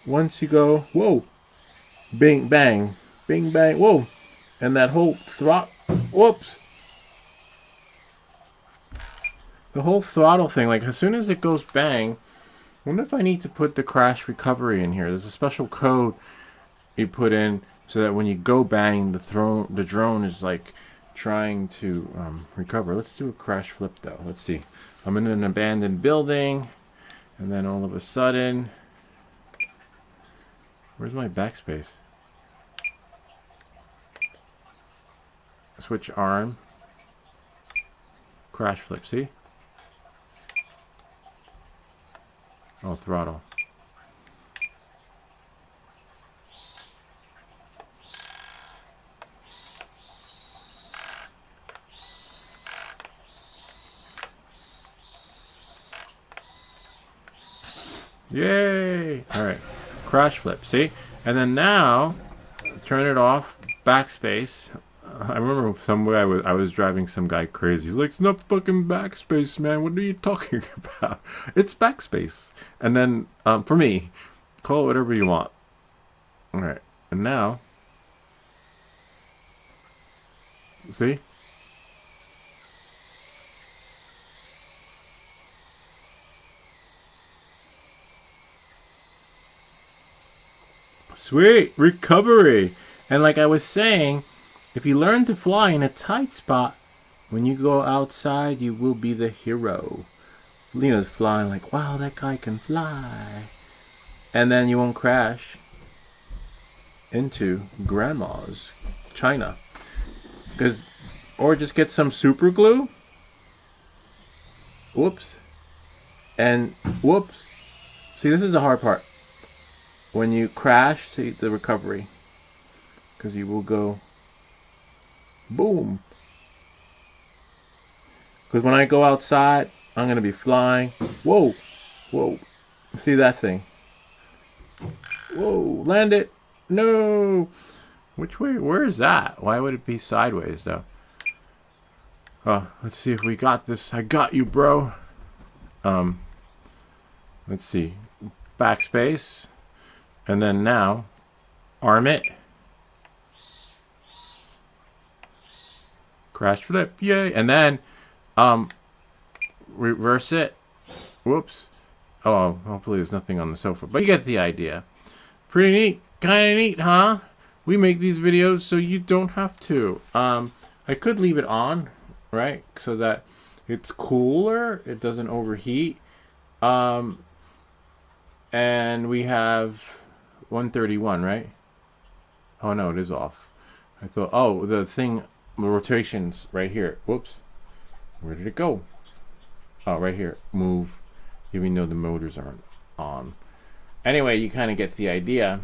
once you go, whoa, bing, bang, bing, bang, whoa. And that whole whoops. The whole throttle thing, like as soon as it goes bang, I wonder if I need to put the crash recovery in here. There's a special code you put in so that when you go bang, the drone is like trying to recover. Let's do a crash flip though. Let's see. I'm in an abandoned building, and then all of a sudden, where's my backspace? Switch arm. Crash flip, see? Oh, throttle. Yay! Alright. Crash flip, see? And then now, turn it off, backspace. I remember somewhere I was driving some guy crazy. He's like, it's not fucking backspace, man. What are you talking about? It's backspace. And then, for me, call it whatever you want. Alright. And now, see? Sweet! Recovery! And like I was saying, if you learn to fly in a tight spot, when you go outside, you will be the hero. Lena's flying like, wow, that guy can fly. And then you won't crash into grandma's China. Or just get some super glue. Whoops. And whoops. See, this is the hard part. When you crash, see the recovery. Because you will go boom. Because when I go outside, I'm going to be flying. Whoa. Whoa. See that thing? Whoa. Land it. No. Which way? Where is that? Why would it be sideways, though? Let's see if we got this. I got you, bro. Let's see. Backspace. And then now, arm it. Crash flip, yay. And then, reverse it. Whoops. Oh, hopefully there's nothing on the sofa. But you get the idea. Pretty neat. Kind of neat, huh? We make these videos so you don't have to. I could leave it on, right? So that it's cooler. It doesn't overheat. And we have 131, right? Oh, no, it is off. I thought, oh, the thing... The rotation's right here. Whoops. Where did it go? Oh, right here. Move. Even though the motors aren't on. Anyway, you kind of get the idea.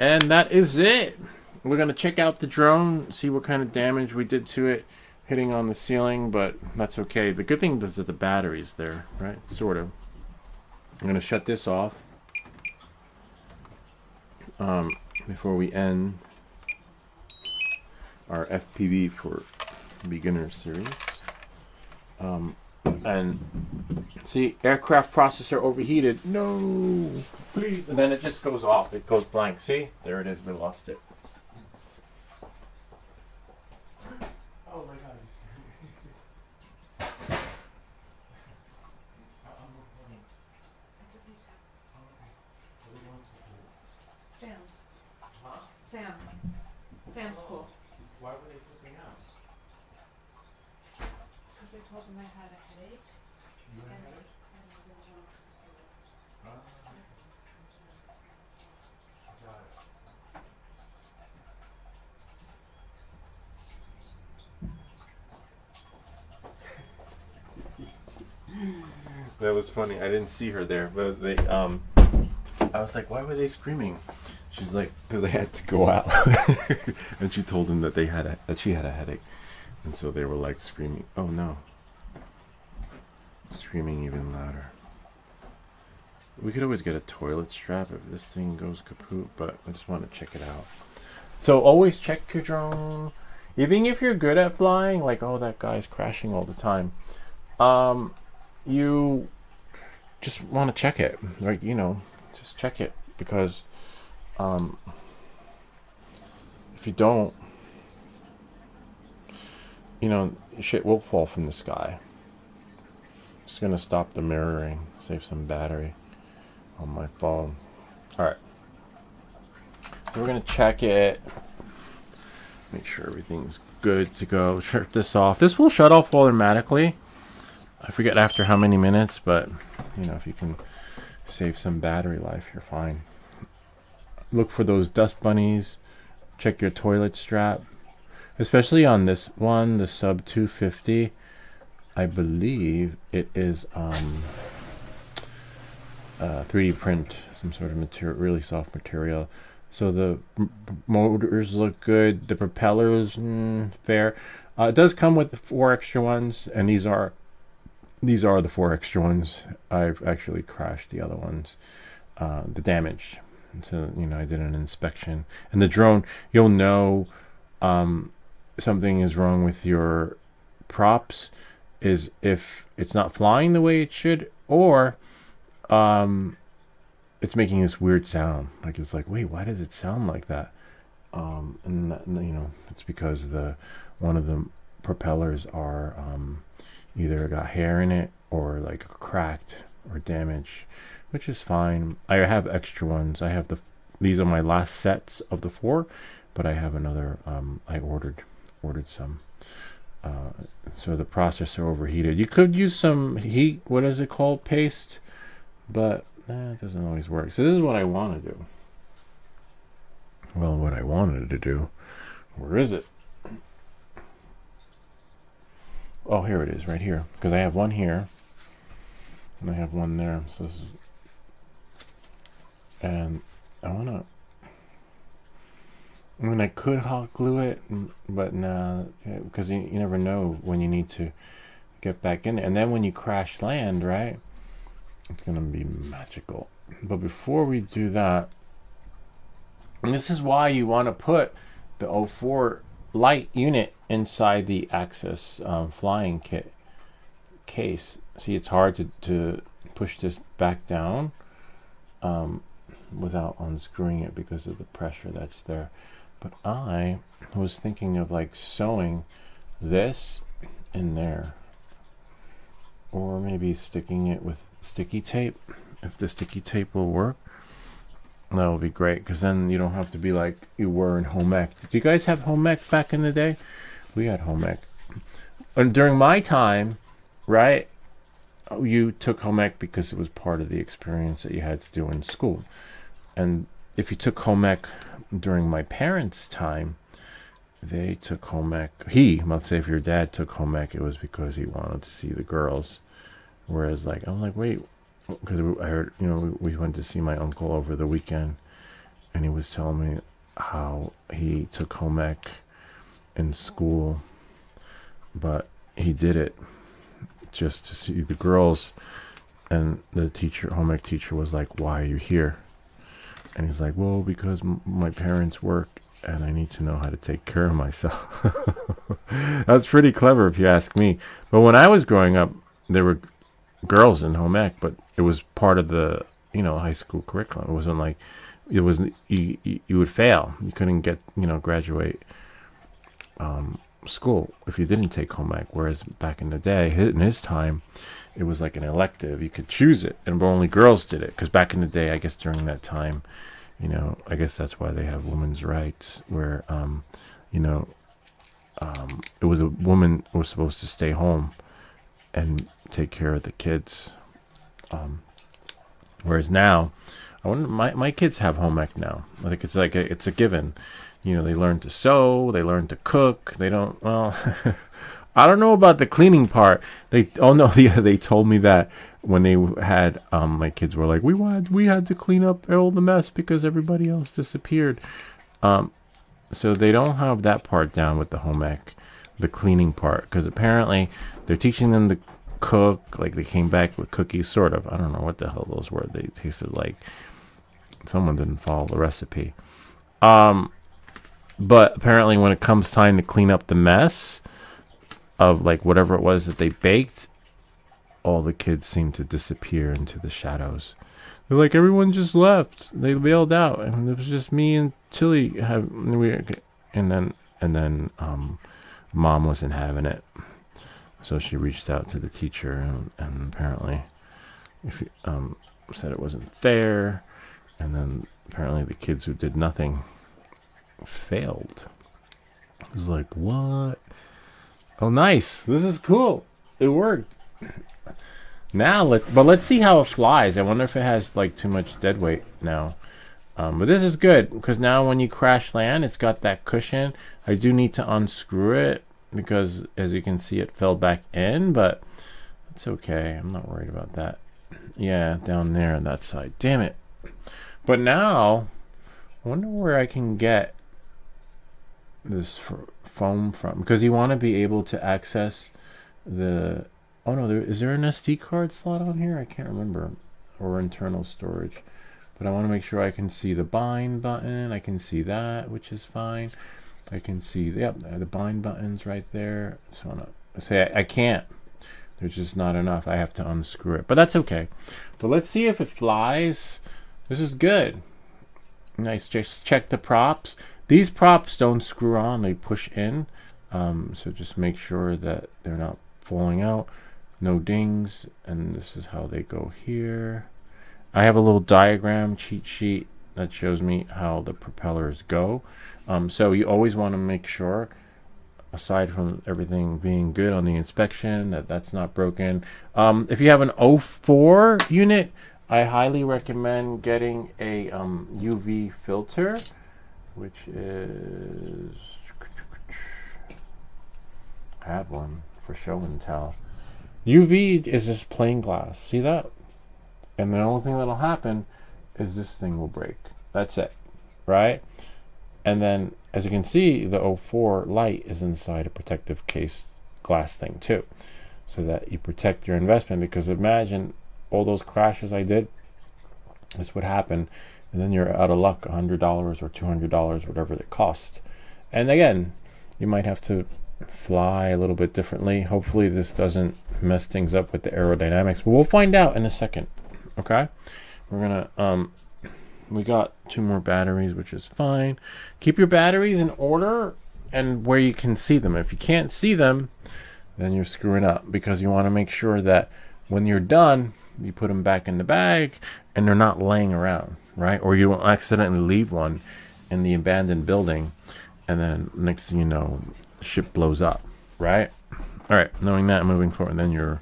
And that is it. We're going to check out the drone, see what kind of damage we did to it, hitting on the ceiling, but that's okay. The good thing is that the battery's there, right? Sort of. I'm going to shut this off before we end our FPV for beginners series. And see, aircraft processor overheated. No, please. And then it just goes off. It goes blank. See, there it is. We lost it. Oh my God. Sounds. Sam's cool. Why were they flipping out? Because I told him I had a headache. You had a headache? Got it. That was funny. I didn't see her there, but they I was like, why were they screaming? She's like, because they had to go out. And she told them that that she had a headache, and so they were like screaming. Oh no! Screaming even louder. We could always get a toilet strap if this thing goes kaput, but I just want to check it out. So always check your drone, even if you're good at flying. Like, oh, that guy's crashing all the time. You just want to check it, right? You know, just check it, because if you don't, you know, shit will fall from the sky. Just gonna stop the mirroring, save some battery on my phone. All right, so we're gonna check it, make sure everything's good to go. Shut this off. This will shut off automatically. I forget after how many minutes, but you know, if you can save some battery life, you're fine. Look for those dust bunnies. Check your toilet strap, especially on this one, the Sub250. I believe it is 3D print, some sort of material, really soft material. So the motors look good. The propellers, fair. It does come with 4 extra ones, and these are the 4 extra ones. I've actually crashed the other ones, the damaged. So, you know, I did an inspection. And the drone, you'll know something is wrong with your props is if it's not flying the way it should, or it's making this weird sound. Like, it's like, wait, why does it sound like that? And that, you know, it's because one of the propellers are either got hair in it or like cracked or damaged, which is fine. I have extra ones. I have these are my last sets of the 4, but I have another. I ordered some. So the processor overheated. You could use some heat. What is it called? Paste, but it doesn't always work. So this is what I want to do. Well, what I wanted to do. Where is it? Oh, here it is, right here. Because I have one here, and I have one there. So this is, and I mean, I could hot glue it, but nah, because you never know when you need to get back in. And then when you crash land, right, it's gonna be magical. But before we do that, and this is why you want to put the 04 light unit inside the Access flying kit case. See, it's hard to push this back down without unscrewing it because of the pressure that's there. But I was thinking of like sewing this in there, or maybe sticking it with sticky tape. If the sticky tape will work, that will be great, because then you don't have to be like you were in home ec. Did you guys have home ec back in the day? We had home ec. And during my time, right, you took home ec because it was part of the experience that you had to do in school. And if you took home ec during my parents' time, they took home ec. Let's say if your dad took home ec, it was because he wanted to see the girls. Whereas, like, I'm like, wait, because I heard, you know, we went to see my uncle over the weekend, and he was telling me how he took home ec in school, but he did it just to see the girls. And the home ec teacher was like, why are you here? And he's like, well, because my parents work and I need to know how to take care of myself. That's pretty clever if you ask me. But when I was growing up, there were girls in home ec, but it was part of the, you know, high school curriculum. It wasn't like, it was, you would fail. You couldn't get, you know, graduate school if you didn't take home ec. Whereas back in the day, in his time, it was like an elective. You could choose it, and only girls did it. Because back in the day, I guess during that time, You know, I guess that's why they have women's rights, where you know, it was a woman who was supposed to stay home and take care of the kids. Whereas now, I wonder, my kids have home ec now. I think it's like it's a given. You know, they learn to sew, they learn to cook. They don't, well, I don't know about the cleaning part. Oh no, yeah, they told me that when they had, my kids were like, we had to clean up all the mess because everybody else disappeared. So they don't have that part down with the home ec, the cleaning part, because apparently they're teaching them to cook. Like they came back with cookies, sort of. I don't know what the hell those were. They tasted like someone didn't follow the recipe. But apparently when it comes time to clean up the mess of like whatever it was that they baked, all the kids seem to disappear into the shadows. They're like, everyone just left. They bailed out, and it was just me and Tilly. And then mom wasn't having it, so she reached out to the teacher, and apparently, said it wasn't fair, and then apparently the kids who did nothing failed. It was like, what? Oh, nice. This is cool. It worked. Now let's see how it flies. I wonder if it has like too much dead weight now. But this is good because now when you crash land, it's got that cushion. I do need to unscrew it because, as you can see, it fell back in, but it's okay. I'm not worried about that. Yeah, down there on that side. Damn it. But now, I wonder where I can get this foam from, because you want to be able to access the... Oh no, is there an SD card slot on here? I can't remember. Or internal storage. But I want to make sure I can see the bind button. I can see that, which is fine. I can see, yep, the bind button's right there. So I can't. There's just not enough. I have to unscrew it. But that's okay. But let's see if it flies. This is good. Nice. Just check the props. These props don't screw on. They push in. So just make sure that they're not falling out. No dings. And this is how they go here. I have a little diagram cheat sheet that shows me how the propellers go. So you always want to make sure, aside from everything being good on the inspection, that's not broken. If you have an 04 unit, I highly recommend getting a UV filter, which is... I have one for show and tell. UV is just plain glass. See that? And the only thing that'll happen is this thing will break. That's it, right? And then, as you can see, the 04 light is inside a protective case glass thing too, so that you protect your investment. Because imagine all those crashes I did, this would happen, and then you're out of luck, $100 or $200, whatever it cost. And again, you might have to fly a little bit differently. Hopefully this doesn't mess things up with the aerodynamics, but we'll find out in a second. Okay, we're gonna we got 2 more batteries, which is fine. Keep your batteries in order and where you can see them. If you can't see them, then you're screwing up, because you want to make sure that when you're done, you put them back in the bag and they're not laying around, right? Or you don't accidentally leave one in the abandoned building, and then next thing you know, the ship blows up, right? All right, knowing that, moving forward, then you're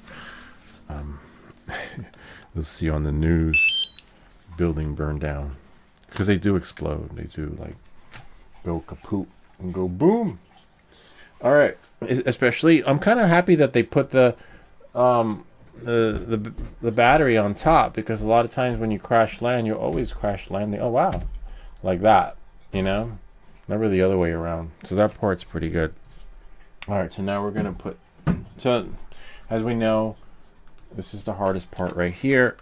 you'll see on the news, building burned down, because they do explode. They do like go kaput and go boom. All right, especially I'm kind of happy that they put the battery on top, because a lot of times when you crash land, you always crash landing. Oh wow, like that, you know, never the other way around. So that part's pretty good. All right, so now we're gonna put. So as we know, this is the hardest part right here.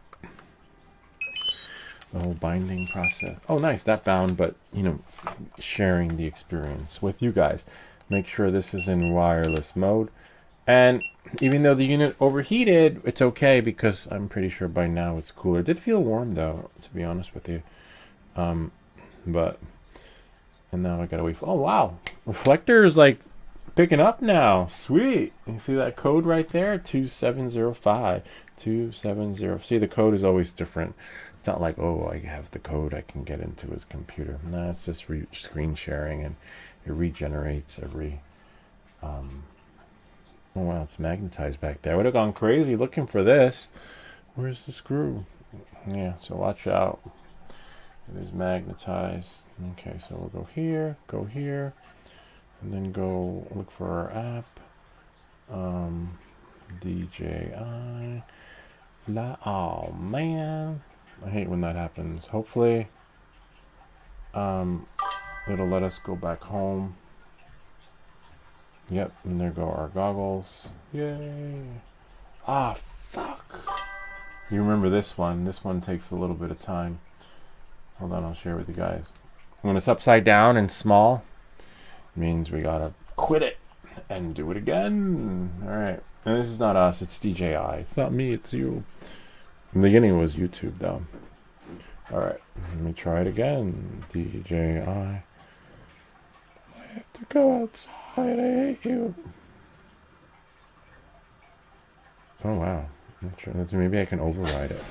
The whole binding process. Oh, nice, that bound, but you know, sharing the experience with you guys. Make sure this is in wireless mode. And even though the unit overheated, it's okay, because I'm pretty sure by now it's cooler. It did feel warm though, to be honest with you. And now I gotta wait for, oh wow, reflector is like picking up now. Sweet. You see that code right there? 2705. 270. See, the code is always different. It's not like, oh, I have the code, I can get into his computer. No, it's just screen sharing, and it regenerates every... oh, wow, it's magnetized back there. I would have gone crazy looking for this. Where's the screw? Yeah, so watch out. It is magnetized. Okay, so we'll go here, and then go look for our app. DJI Fly. Oh man, I hate when that happens. Hopefully, it'll let us go back home. Yep, and there go our goggles. Yay! Ah, fuck. You remember this one? This one takes a little bit of time. Hold on, I'll share with you guys. When it's upside down and small, it means we gotta quit it and do it again. All right. And this is not us, it's DJI. It's not me, it's you. In the beginning it was YouTube though. All right, let me try it again. DJI. I have to go outside, I hate you. Oh wow. Not sure. Maybe I can override it.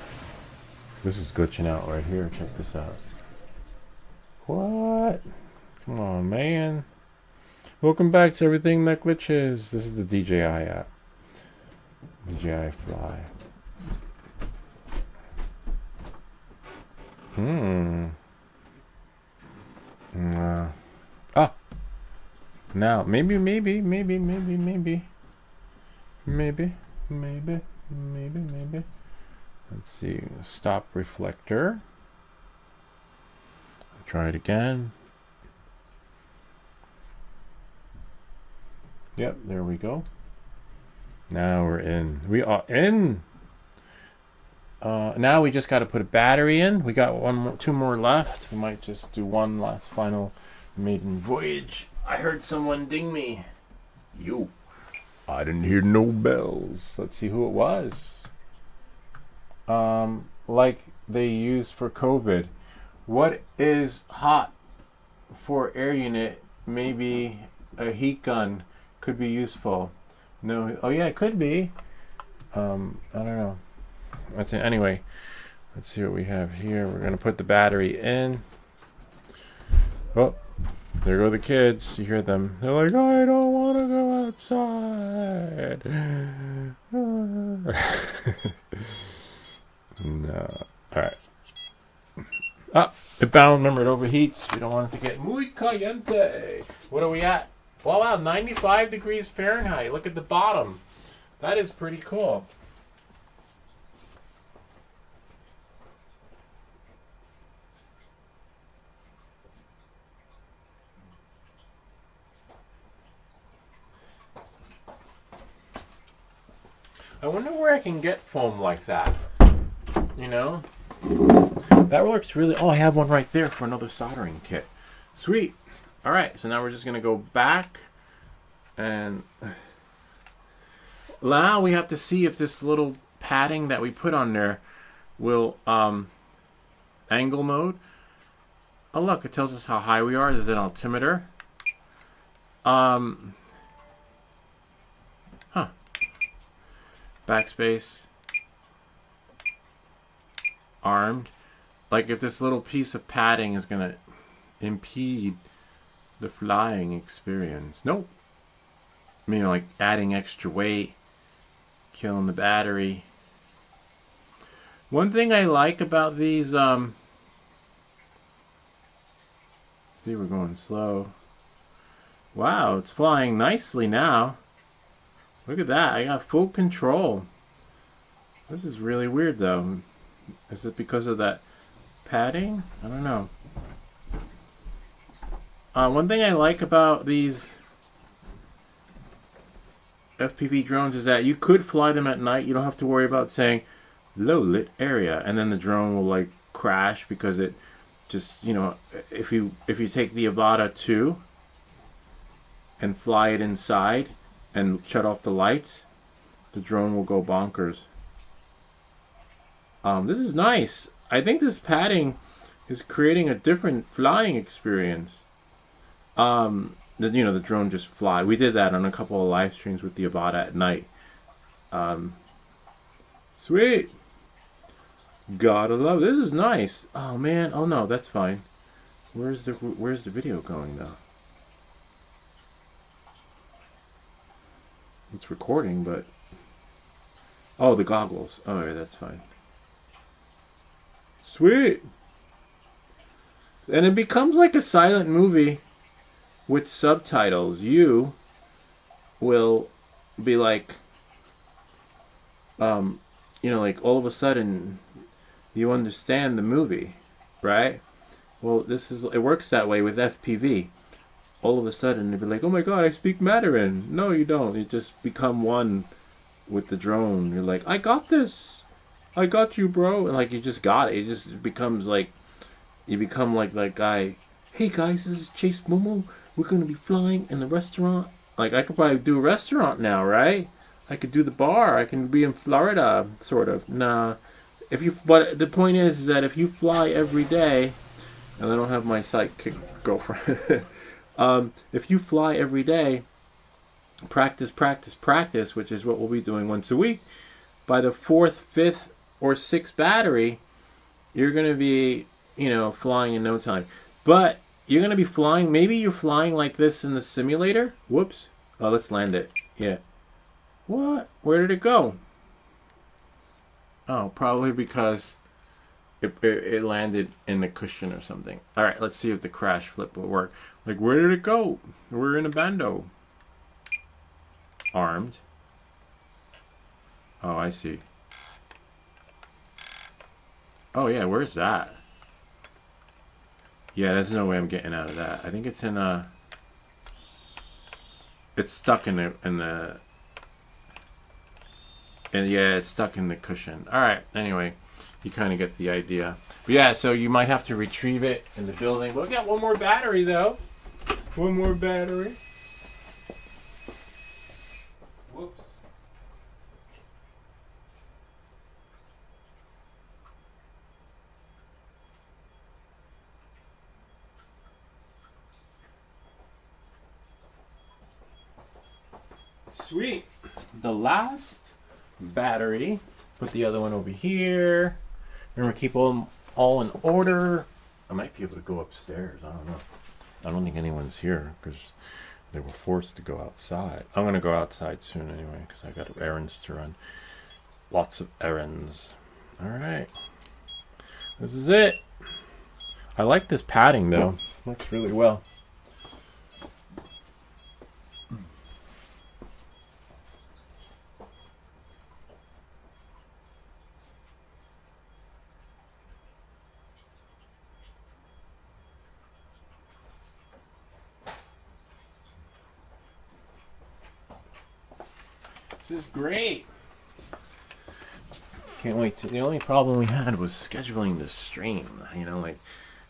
This is glitching out right here. Check this out. What? Come on, man. Welcome back to Everything That Glitches. This is the DJI app. DJI Fly. Ah. Now, maybe. Let's see. Stop reflector. Try it again. Yep, there we go. Now we're in. We are in. Now we just got to put a battery in. We got two more left. We might just do one last final maiden voyage. I heard someone ding me. You. I didn't hear no bells. Let's see who it was. Like they use for COVID. What is hot for air unit? Maybe a heat gun could be useful. No. Oh yeah, it could be. I don't know. Anyway, let's see what we have here. We're gonna put the battery in. Oh, there go the kids. You hear them. They're like, I don't want to go outside. No. All right. Ah, it bound. Remember, it overheats. We don't want it to get muy caliente. What are we at? Oh, wow, 95 degrees Fahrenheit. Look at the bottom. That is pretty cool. I wonder where I can get foam like that. You know? That works really... Oh, I have one right there for another soldering kit. Sweet. All right, so now we're just going to go back. And now we have to see if this little padding that we put on there will... angle mode. Oh, look, it tells us how high we are. There's an altimeter. Backspace. Armed. Like if this little piece of padding is going to impede the flying experience. Nope. I mean, like adding extra weight, killing the battery. One thing I like about these, see, we're going slow. Wow, it's flying nicely now. Look at that, I got full control. This is really weird though. Is it because of that padding? I don't know. One thing I like about these FPV drones is that you could fly them at night. You don't have to worry about saying low lit area, and then the drone will like crash because it just, you know, if you take the Avata 2 and fly it inside and shut off the lights, the drone will go bonkers. This is nice. I think this padding is creating a different flying experience. the drone just fly. We did that on a couple of live streams with the Avata at night. Sweet. Gotta love this. Is nice. Oh man. Oh no, that's fine. Where's the video going though? It's recording, but oh, the goggles. Oh yeah, that's fine. Sweet. And it becomes like a silent movie with subtitles. You will be like, like all of a sudden you understand the movie, right? Well, it works that way with FPV. All of a sudden you'll be like, oh my god, I speak Mandarin. No, you don't. You just become one with the drone. You're like, I got this. I got you, bro. And like you just got it. It just becomes like, you become like that guy. Hey guys, this is Chase Momo. We're gonna be flying in the restaurant. Like I could probably do a restaurant now, right? I could do the bar. I can be in Florida, sort of. Nah. But the point is that if you fly every day, and I don't have my sidekick girlfriend. If you fly every day, practice, which is what we'll be doing once a week, by the 4th, 5th, or 6th battery, you're going to be, flying in no time. But you're going to be flying, maybe you're flying like this in the simulator. Whoops. Oh, let's land it. Yeah. What? Where did it go? Oh, probably because it landed in the cushion or something. All right, let's see if the crash flip will work. Like, where did it go? We're in a bando. Armed. Oh, I see. Oh, yeah, where's that? Yeah, there's no way I'm getting out of that. I think it's in a... It's stuck in the... And yeah, it's stuck in the cushion. Alright, anyway, you kind of get the idea. But yeah, so you might have to retrieve it in the building. We'll get one more battery, though. One more battery. Whoops. Sweet. The last battery. Put the other one over here. Remember, keep them all in order. I might be able to go upstairs. I don't know. I don't think anyone's here because they were forced to go outside. I'm going to go outside soon anyway because I got errands to run. Lots of errands. All right. This is it. I like this padding though. Works really well. This is great. Can't wait to. The only problem we had was scheduling the stream. Like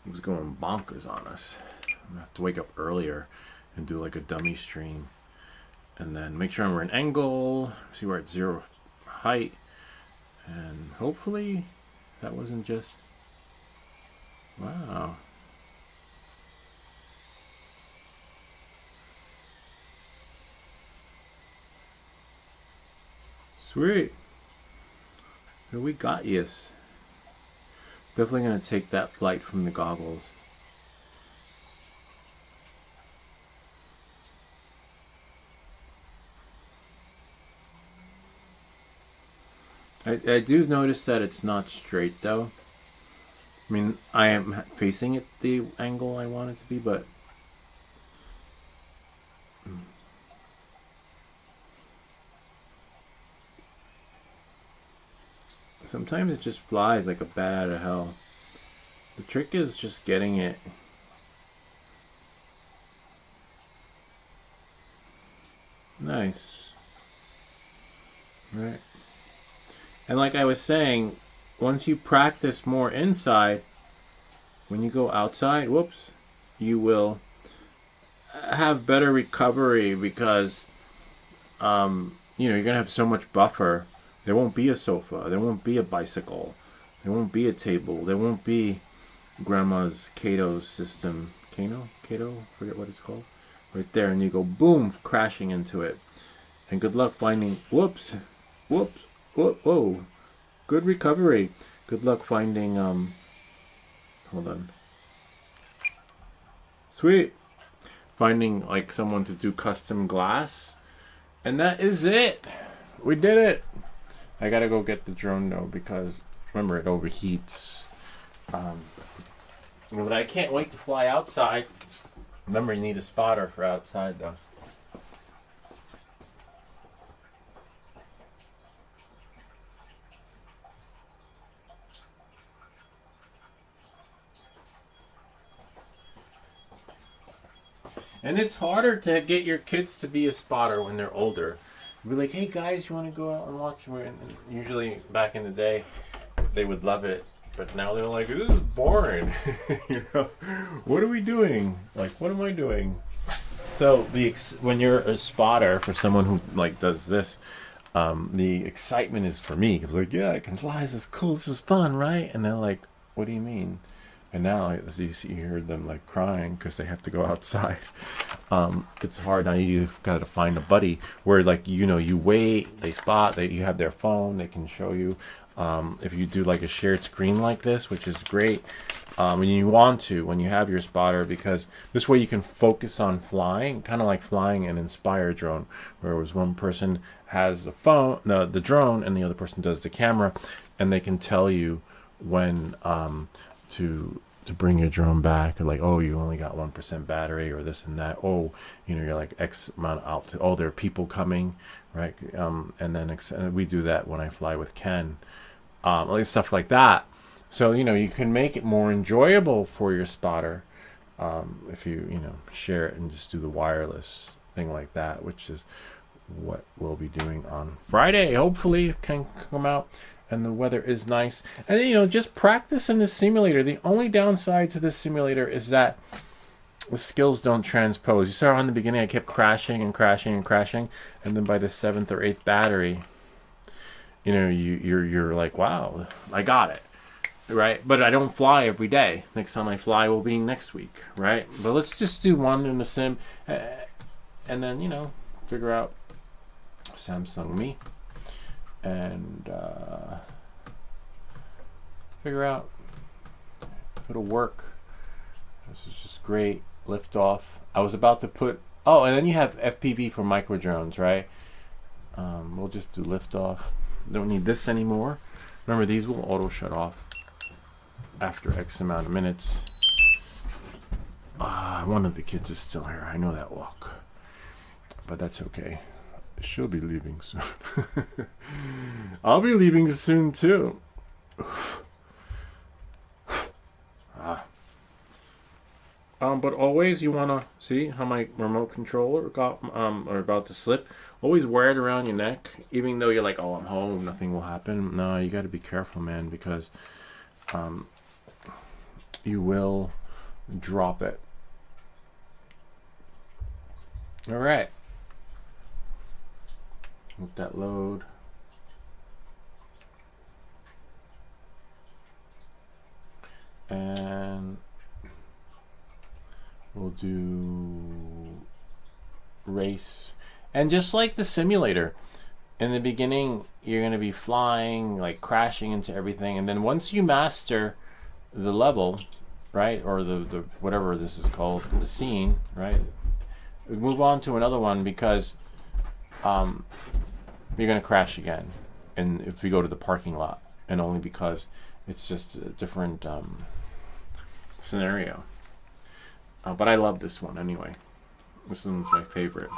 it was going bonkers on us. I'm gonna have to wake up earlier and do like a dummy stream, and then make sure we're in angle. See, we're at 0 height, and hopefully that wasn't just. Wow. Sweet. So we got yes. Definitely gonna take that flight from the goggles. I do notice that it's not straight though. I mean, I am facing it the angle I want it to be, but sometimes it just flies like a bat out of hell. The trick is just getting it. Nice. Right. And like I was saying, once you practice more inside, when you go outside, whoops, you will have better recovery because, you're going to have so much buffer. There won't be a sofa. There won't be a bicycle. There won't be a table. There won't be Grandma's Kato system. Kato? Forget what it's called. right there, and you go boom, crashing into it. And good luck finding, whoops, whoops, whoa, good recovery. Good luck finding, hold on. Sweet. Finding like someone to do custom glass. And that is it. We did it. I gotta go get the drone though, because remember it overheats. But I can't wait to fly outside. Remember, you need a spotter for outside though. And it's harder to get your kids to be a spotter when they're older. Be like, hey guys, you want to go out and watch? And usually back in the day, they would love it. But now they're like, this is boring. You know, what are we doing? Like, what am I doing? So when you're a spotter for someone who like does this, the excitement is for me. It's like, yeah, I can fly. This is cool. This is fun, right? And they're like, what do you mean? And now you hear them like crying because they have to go outside. It's hard now. You've got to find a buddy where, like, you know, you wait, they spot, you have their phone, they can show you. If you do like a shared screen like this, which is great, when you want to, when you have your spotter, because this way you can focus on flying, kind of like flying an Inspire drone, where it was one person has the phone, the drone, and the other person does the camera, and they can tell you when to bring your drone back, or like, oh, you only got 1% battery, or this and that. Oh, you know, you're like X amount of altitude. Oh, there are people coming, right? And then we do that when I fly with Ken, like stuff like that. So, you know, you can make it more enjoyable for your spotter if you know, share it and just do the wireless thing like that, which is what we'll be doing on Friday. Hopefully it can come out and the weather is nice. And, you know, just practice in the simulator. The only downside to this simulator is that the skills don't transpose. You saw in the beginning, I kept crashing and crashing and crashing, and then by the 7th or 8th battery, you know, you're like, wow, I got it, right? But I don't fly every day. Next time I fly will be next week, right? But let's just do one in the sim, and then, you know, figure out Samsung Me, and figure out if it'll work. This is just great. Lift off. I was about to put, oh, and then you have FPV for micro drones, right? We'll just do lift off. Don't need this anymore. Remember, these will auto shut off after X amount of minutes. One of the kids is still here. I know that walk, but that's okay. She'll be leaving soon. I'll be leaving soon too. But always you want to see how my remote controller got are about to slip. Always wear it around your neck, even though you're like, oh, I'm home, nothing will happen. No, you got to be careful, man, because you will drop it. All right. Let that load. And we'll do race. And just like the simulator, in the beginning, you're going to be flying, like crashing into everything. And then once you master the level, right, or the whatever this is called, the scene, right, we move on to another one, because you're going to crash again. And if we go to the parking lot, and only because it's just a different scenario. But I love this one anyway. This one's my favorite.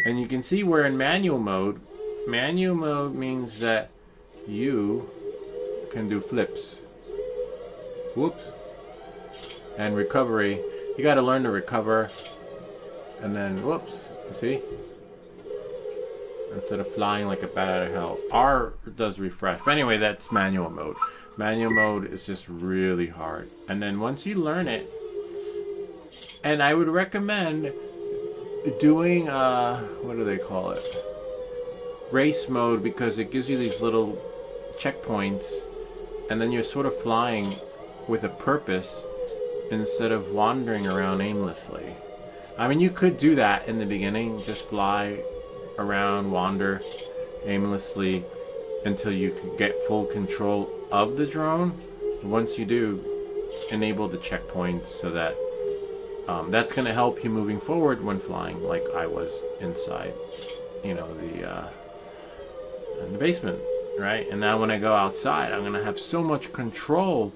And you can see we're in manual mode. Manual mode means that you can do flips. Whoops. And recovery. You got to learn to recover. And then, whoops. You see? Instead of flying like a bat out of hell. R does refresh. But anyway, that's manual mode. Manual mode is just really hard. And then once you learn it, and I would recommend doing, what do they call it? Race mode, because it gives you these little checkpoints, and then you're sort of flying with a purpose instead of wandering around aimlessly. I mean, you could do that in the beginning, just fly around, wander aimlessly until you can get full control of the drone. Once you do, enable the checkpoints so that that's going to help you moving forward when flying, like I was inside, you know, in the basement, right? And now when I go outside, I'm going to have so much control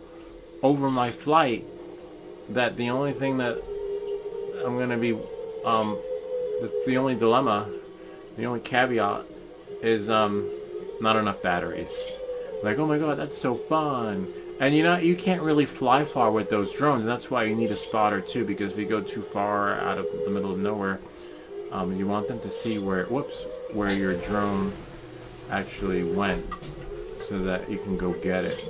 over my flight that the only thing that I'm going to be, the only dilemma, the only caveat is not enough batteries. Like, oh my god, that's so fun. And you know, you can't really fly far with those drones, and that's why you need a spotter too, because if you go too far out of the middle of nowhere, you want them to see where your drone actually went, so that you can go get it.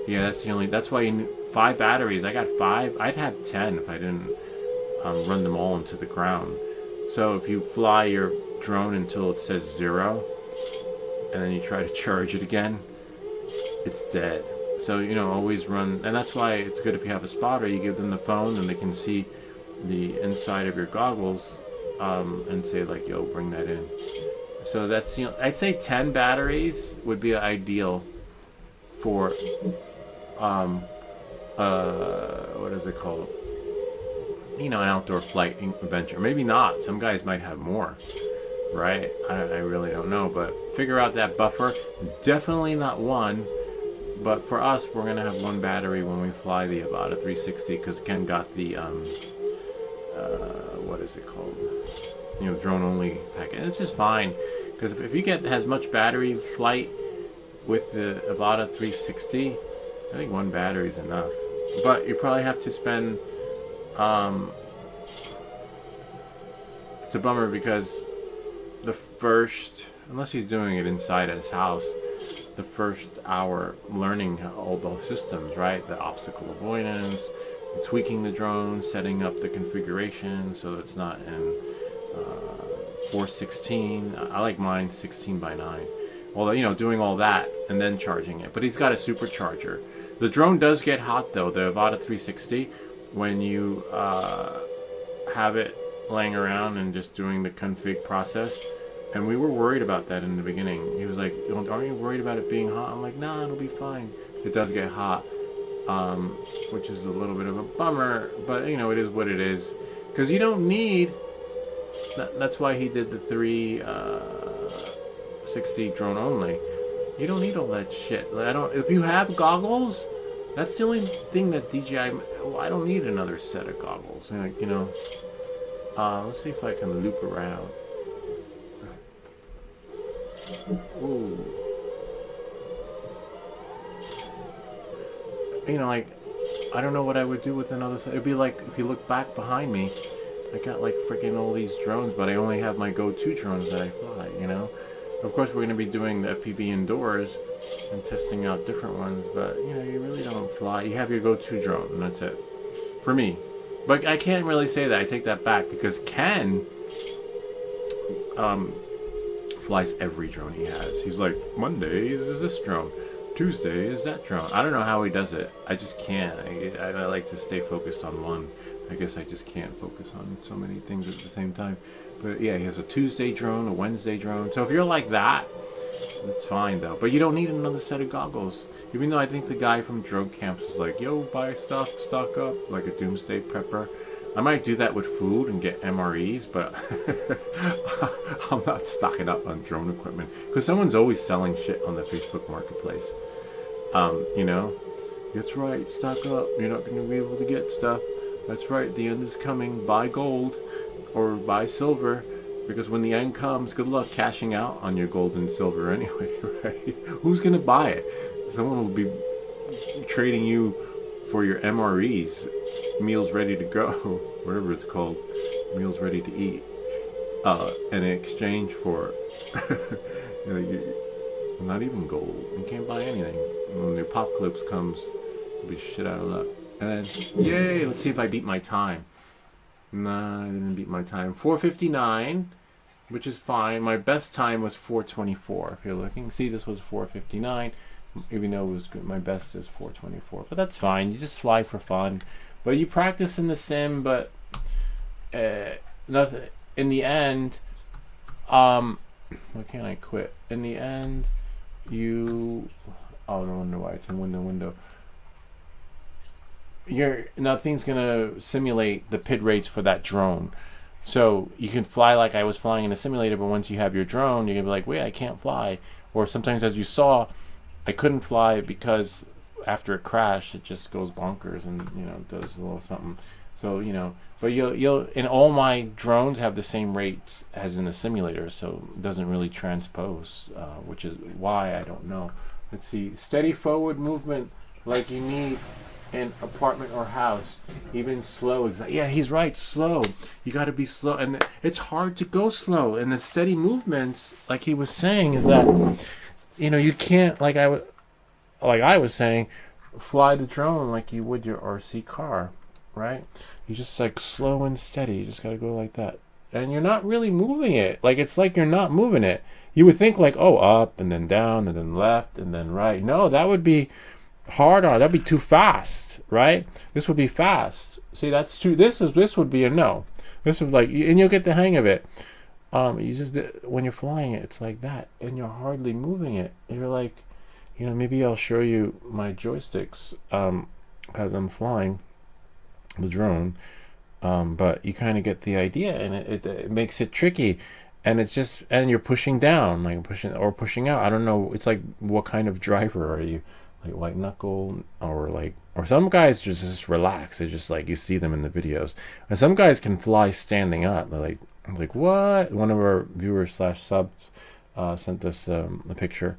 Yeah, that's why you need 5 batteries. I got 5. I'd have 10 if I didn't run them all into the ground. So if you fly your drone until it says 0, and then you try to charge it again, it's dead. So, you know, always run, and that's why it's good if you have a spotter. You give them the phone and they can see the inside of your goggles, and say like, yo, bring that in. So that's, you know, I'd say 10 batteries would be ideal for what is it called, you know, an outdoor flight adventure. Maybe not, some guys might have more, right? I really don't know, but figure out that buffer. Definitely not 1, but for us, we're gonna have 1 battery when we fly the Avata 360, because Ken got the what is it called, you know, drone only packet. And it's just fine, because if you get as much battery flight with the Avata 360, I think 1 battery is enough. But you probably have to spend it's a bummer, because the first, unless he's doing it inside at his house, the first hour learning all those systems, right? The obstacle avoidance, tweaking the drone, setting up the configuration so it's not in 416. I like mine 16:9. Well, you know, doing all that and then charging it. But he's got a supercharger. The drone does get hot though, the Avata 360, when you have it laying around and just doing the config process. And we were worried about that in the beginning. He was like, aren't you worried about it being hot? I'm like, nah, it'll be fine. It does get hot, which is a little bit of a bummer, but you know, it is what it is. Because you don't need, that's why he did the 360 drone only. You don't need all that shit. If you have goggles, that's the only thing that DJI, I don't need another set of goggles. Like, you know, let's see if I can loop around. Ooh. You know, like, I don't know what I would do with another set. It'd be like, if you look back behind me, I got like freaking all these drones, but I only have my go-to drones that I fly, you know? Of course, we're going to be doing the FPV indoors and testing out different ones, but, you know, you really don't fly. You have your go-to drone, and that's it. For me. But I can't really say that. I take that back, because Ken flies every drone he has. He's like, Mondays is this drone, Tuesday is that drone. I don't know how he does it. I just can't. I like to stay focused on one. I guess I just can't focus on so many things at the same time. But yeah, he has a Tuesday drone, a Wednesday drone. So if you're like that, that's fine though. But you don't need another set of goggles. Even though I think the guy from Drone Camps was like, yo, buy stuff, stock up, like a doomsday prepper. I might do that with food and get MREs, but I'm not stocking up on drone equipment. Because someone's always selling shit on the Facebook Marketplace. You know, that's right, stock up. You're not going to be able to get stuff. That's right, the end is coming. Buy gold or buy silver. Because when the end comes, good luck cashing out on your gold and silver anyway, right? Who's going to buy it? Someone will be trading you for your MREs, meals ready to go, whatever it's called, meals ready to eat, in exchange for you know, not even gold. You can't buy anything. When the apocalypse comes, you'll be shit out of luck. And then, yay! Let's see if I beat my time. Nah, I didn't beat my time. 4:59, which is fine. My best time was 4:24. If you're looking, see, this was 4:59. even though it was good, my best is 424. But that's fine. You just fly for fun. But you practice in the sim, but nothing. In the end, why can't I quit? In the end, you... Oh, no wonder why it's in window. Nothing's gonna simulate the PID rates for that drone. So you can fly like I was flying in a simulator, but once you have your drone, you're gonna be like, wait, I can't fly. Or sometimes, as you saw, I couldn't fly because after it crashed, it just goes bonkers and does a little something. So but you'll and all my drones have the same rates as in the simulator, so it doesn't really transpose, which is why I don't know. Let's see, steady forward movement like you need in apartment or house, even slow. Yeah, he's right, slow. You got to be slow, and it's hard to go slow. And the steady movements, like he was saying, is that you can't, like I was saying, fly the drone like you would your RC car, right? You just like slow and steady. You just got to go like that, and you're not really moving it. Like it's like you're not moving it. You would think like, oh, up and then down and then left and then right. No, that would be hard on. That'd be too fast, right? This would be fast. See, that's too. This would be a no. This would and you'll get the hang of it. You just when you're flying it, it's like that, and you're hardly moving it. You're like, maybe I'll show you my joysticks as I'm flying the drone. But you kind of get the idea, and it makes it tricky. And it's just, and you're pushing down, like pushing out. I don't know. It's like, what kind of driver are you? Like white knuckle, or some guys just relax. It's just like you see them in the videos, and some guys can fly standing up. They're like what? One of our viewers / subs sent us a picture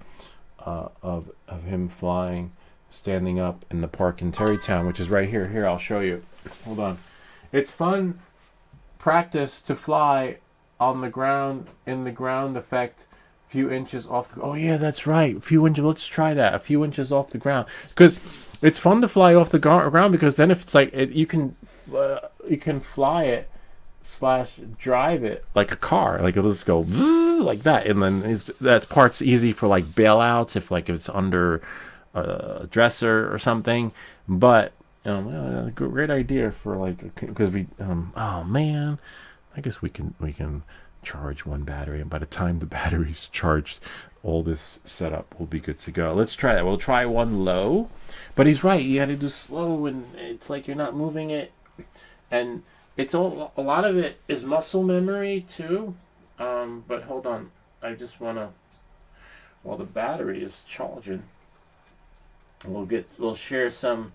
of him flying standing up in the park in Terrytown, which is right here. Here, I'll show you. Hold on. It's fun practice to fly on the ground, in the ground effect, few inches off the... Oh yeah, that's right. A few inches. Let's try that. A few inches off the ground, because it's fun to fly off the ground. Because then if it's like you can fly it / drive it like a car. Like it'll just go like that, and then that part's easy for like bailouts if it's under a dresser or something. But a great idea for because we oh man. I guess we can charge one battery, and by the time the battery's charged, all this setup will be good to go. Let's try that. We'll try one low, but he's right. You got to do slow, and it's like you're not moving it, and it's a lot of it is muscle memory too. But hold on, I just wanna, while the battery is charging, we'll share some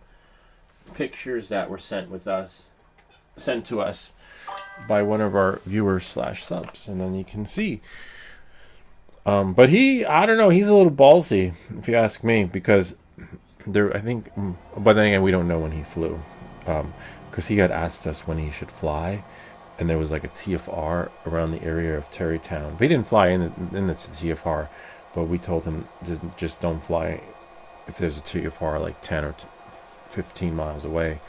pictures that were sent to us by one of our viewers / subs, and then you can see. But I don't know, he's a little ballsy, if you ask me, because I think, but then again, we don't know when he flew, because he had asked us when he should fly, and there was like a TFR around the area of Terrytown. But he didn't fly in the TFR, but we told him just don't fly if there's a TFR like 10 or 15 miles away,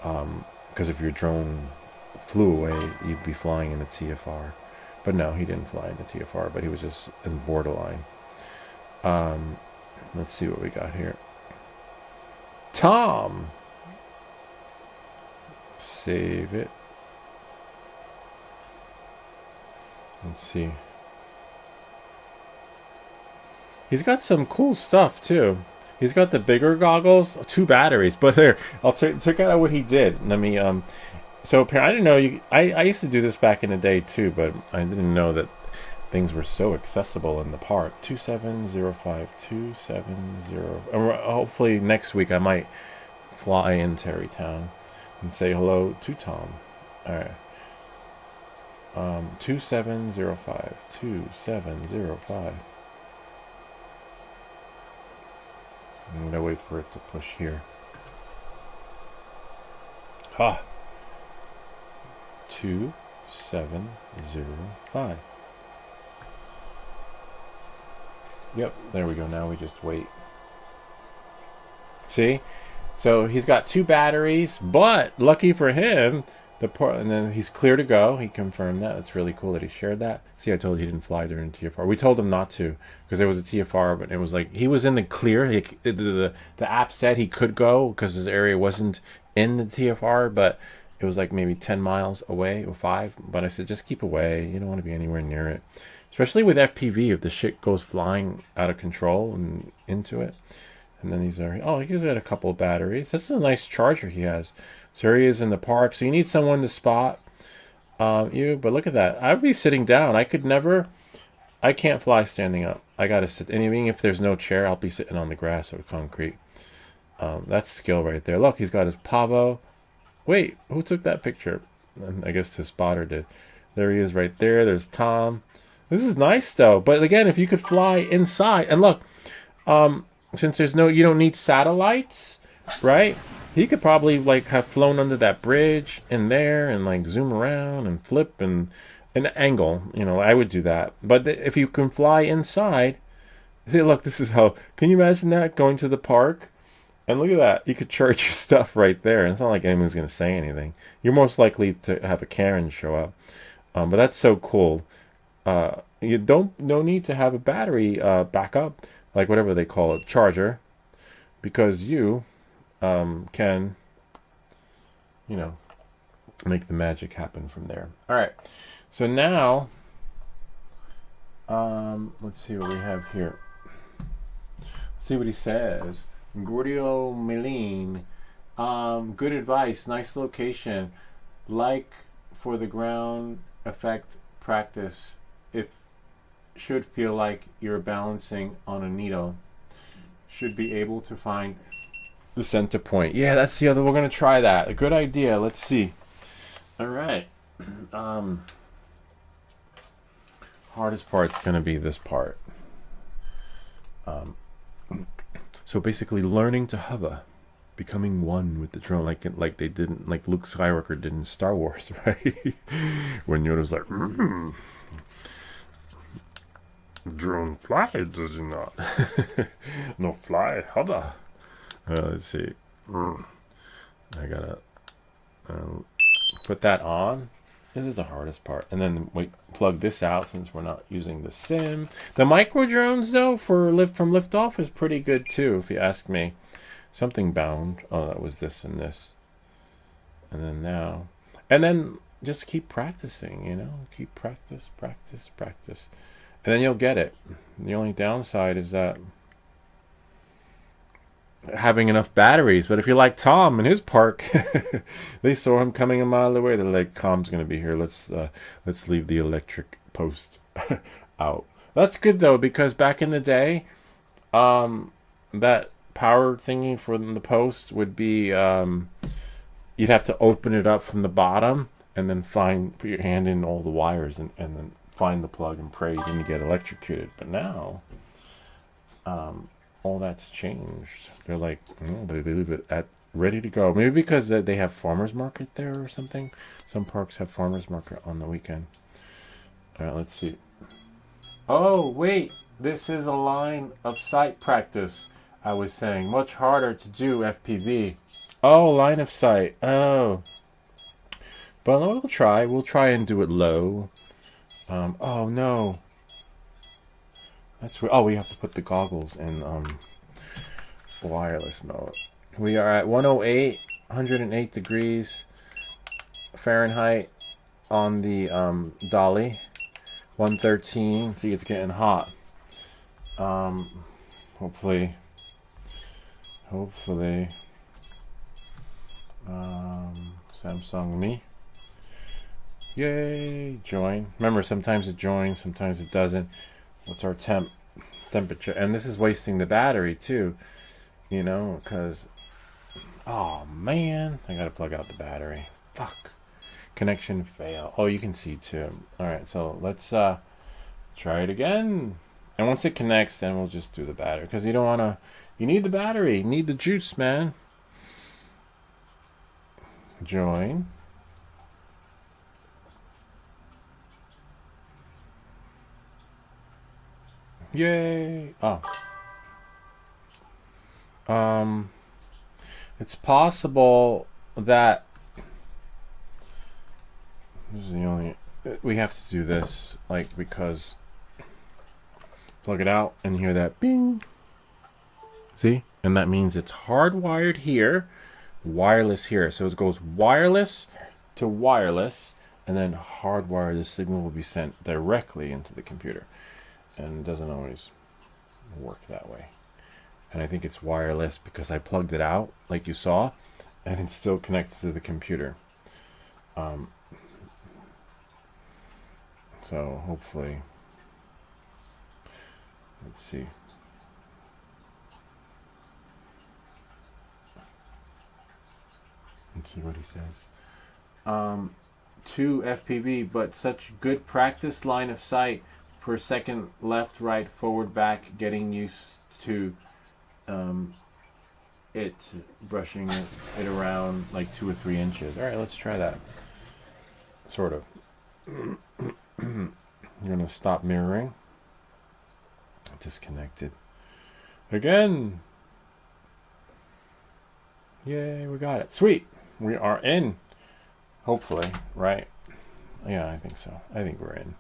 because if your drone flew away, you'd be flying in the TFR. But no, he didn't fly in the TFR, but he was just in borderline. Let's see what we got here. Tom, save it. Let's see. He's got some cool stuff too. He's got the bigger goggles, 2 batteries. But here, I'll check out what he did. Let me So I didn't know I used to do this back in the day too, but I didn't know that things were so accessible in the park. 2705 270. Hopefully next week I might fly in Terrytown and say hello to Tom. All right. 2705 2705. I'm gonna wait for it to push here. Ha. 2705. Yep, there we go. Now we just wait. See? So he's got 2 batteries, but lucky for him, the part, and then he's clear to go. He confirmed that. It's really cool that he shared that. See, I told you he didn't fly during TFR. We told him not to because there was a TFR, but it was like he was in the clear. The app said he could go because his area wasn't in the TFR, but it was like maybe 10 miles away or 5. But I said, just keep away. You don't want to be anywhere near it, especially with FPV. If the shit goes flying out of control and into it. And then he's already, oh, he's got a couple of batteries. This is a nice charger he has. So here he is in the park. So you need someone to spot you. But look at that. I would be sitting down. I could never, I can't fly standing up. I got to sit. And even if there's no chair, I'll be sitting on the grass or concrete. That's skill right there. Look, he's got his pavo. Wait, who took that picture? I guess his spotter did. There he is right there. There's Tom. This is nice though. But again, if you could fly inside, and look, since there's no, you don't need satellites, right? He could probably like have flown under that bridge in there and like zoom around and flip and an angle. You know, I would do that. But if you can fly inside, see, look, this is how. Can you imagine that going to the park? And look at that. You could charge your stuff right there. And it's not like anyone's going to say anything. You're most likely to have a Karen show up. But that's so cool. You no need to have a battery backup, like whatever they call it, charger, because you can, you know, make the magic happen from there. All right. So now, let's see what we have here. Let's see what he says. Gordio Meline, good advice, nice location, like for the ground effect practice, if should feel like you're balancing on a needle, should be able to find the center point. Yeah, that's the other, we're going to try that. A good idea. Let's see. All right. Hardest part's going to be this part. So basically learning to hover, becoming one with the drone, like they didn't, like Luke Skywalker did in Star Wars, right? When Yoda's like, drone fly, does it not? No, fly, hover. Let's see. I gotta put that on. This is the hardest part. And then we plug this out since we're not using the sim. The micro drones though for liftoff is pretty good too, if you ask me. Something bound. Oh, that was this and this. And then now. And then just keep practicing, you know. Keep practice. And then you'll get it. The only downside is that having enough batteries. But if you're like Tom in his park, they saw him coming a mile away. They're like, Tom's gonna be here. Let's leave the electric post out. That's good though, because back in the day, that power thingy for the post would be you'd have to open it up from the bottom and then put your hand in all the wires and then find the plug and pray you didn't get electrocuted. But now all that's changed. They're like, they leave it ready to go. Maybe because they have farmers market there or something. Some parks have farmers market on the weekend. All right, let's see. Oh, wait. This is a line of sight practice. I was saying much harder to do FPV. Oh, line of sight. Oh. But we'll try. We'll try and do it low. Oh, no. That's we have to put the goggles in wireless mode. We are at 108 degrees Fahrenheit on the dolly. 113. See, it's getting hot. Hopefully. Samsung me. Yay! Join. Remember, sometimes it joins, sometimes it doesn't. What's our temperature? And this is wasting the battery too, you know, because oh man, I gotta plug out the battery. Fuck. Connection fail. Oh, you can see too. All right, so let's try it again. And once it connects, then we'll just do the battery, because you don't wanna. You need the battery. You need the juice, man. Join. Yay! Oh. It's possible that This is the only, we have to do this, like, because plug it out and hear that bing. See? And that means it's hardwired here, wireless here. So it goes wireless to wireless, and then hardwired, the signal will be sent directly into the computer. And it doesn't always work that way. And I think it's wireless because I plugged it out, like you saw, and it's still connected to the computer. So hopefully, let's see. Let's see what he says. 2 FPV, but such good practice line of sight for second, left, right, forward, back, getting used to it, brushing it around like 2 or 3 inches. All right, let's try that. Sort of. I'm gonna stop mirroring. Disconnected. Again. Yay, we got it. Sweet. We are in. Hopefully, right? Yeah, I think so. I think we're in.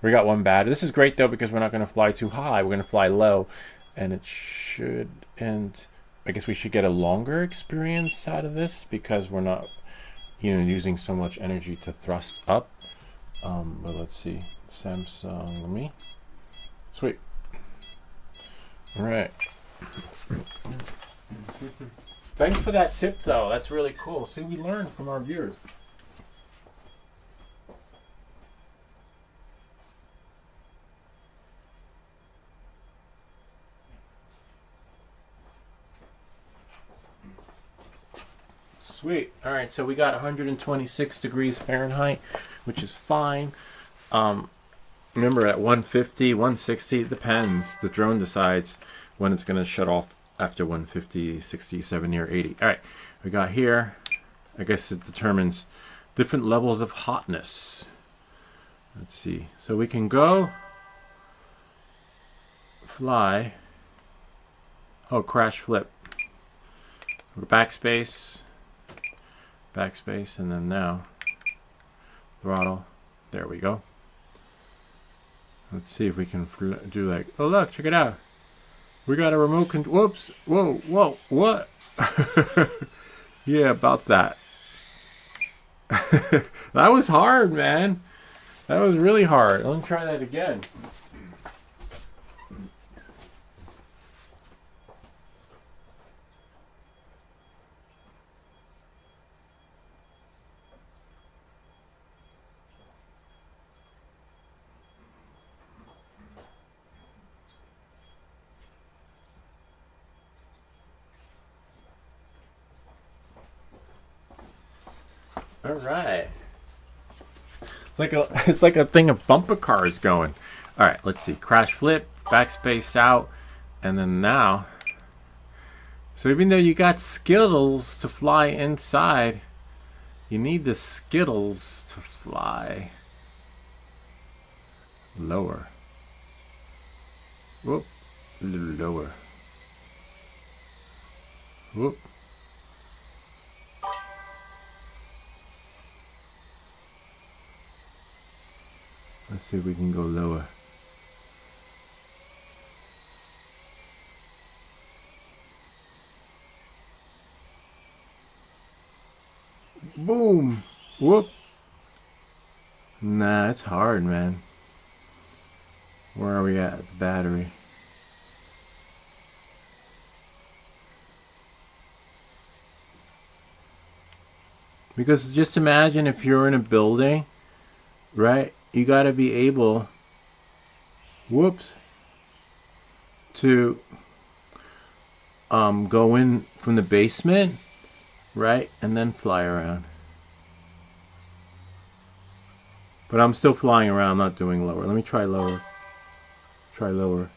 We got one battery. This is great though because we're not going to fly too high. We're going to fly low, and it should. And I guess we should get a longer experience out of this because we're not, using so much energy to thrust up. But let's see. Samsung me. Sweet. All right. Thanks for that tip, though. That's really cool. See, we learn from our viewers. Sweet. All right, so we got 126 degrees Fahrenheit, which is fine. Remember, at 150, 160, it depends. The drone decides when it's going to shut off after 150, 60, 70, or 80. All right, we got here. I guess it determines different levels of hotness. Let's see. So we can go fly. Oh, crash flip. Backspace. Backspace, and then now throttle. There we go. Let's see if we can do like, oh look, check it out. We got a remote control. Whoops. Whoa, whoa, what? Yeah, about that. That was hard, man. That was really hard. Let me try that again. All right. It's like a thing of bumper cars going. All right, let's see. Crash flip, backspace out, and then now. So even though you got Skittles to fly inside, you need the Skittles to fly lower. Whoop, a little lower. Whoop. Let's see if we can go lower. Boom! Whoop! Nah, it's hard, man. Where are we at? The battery. Because just imagine if you're in a building, right? You got to be able, whoops, to go in from the basement, right, and then fly around. But I'm still flying around, not doing lower. Let me try lower. Try lower.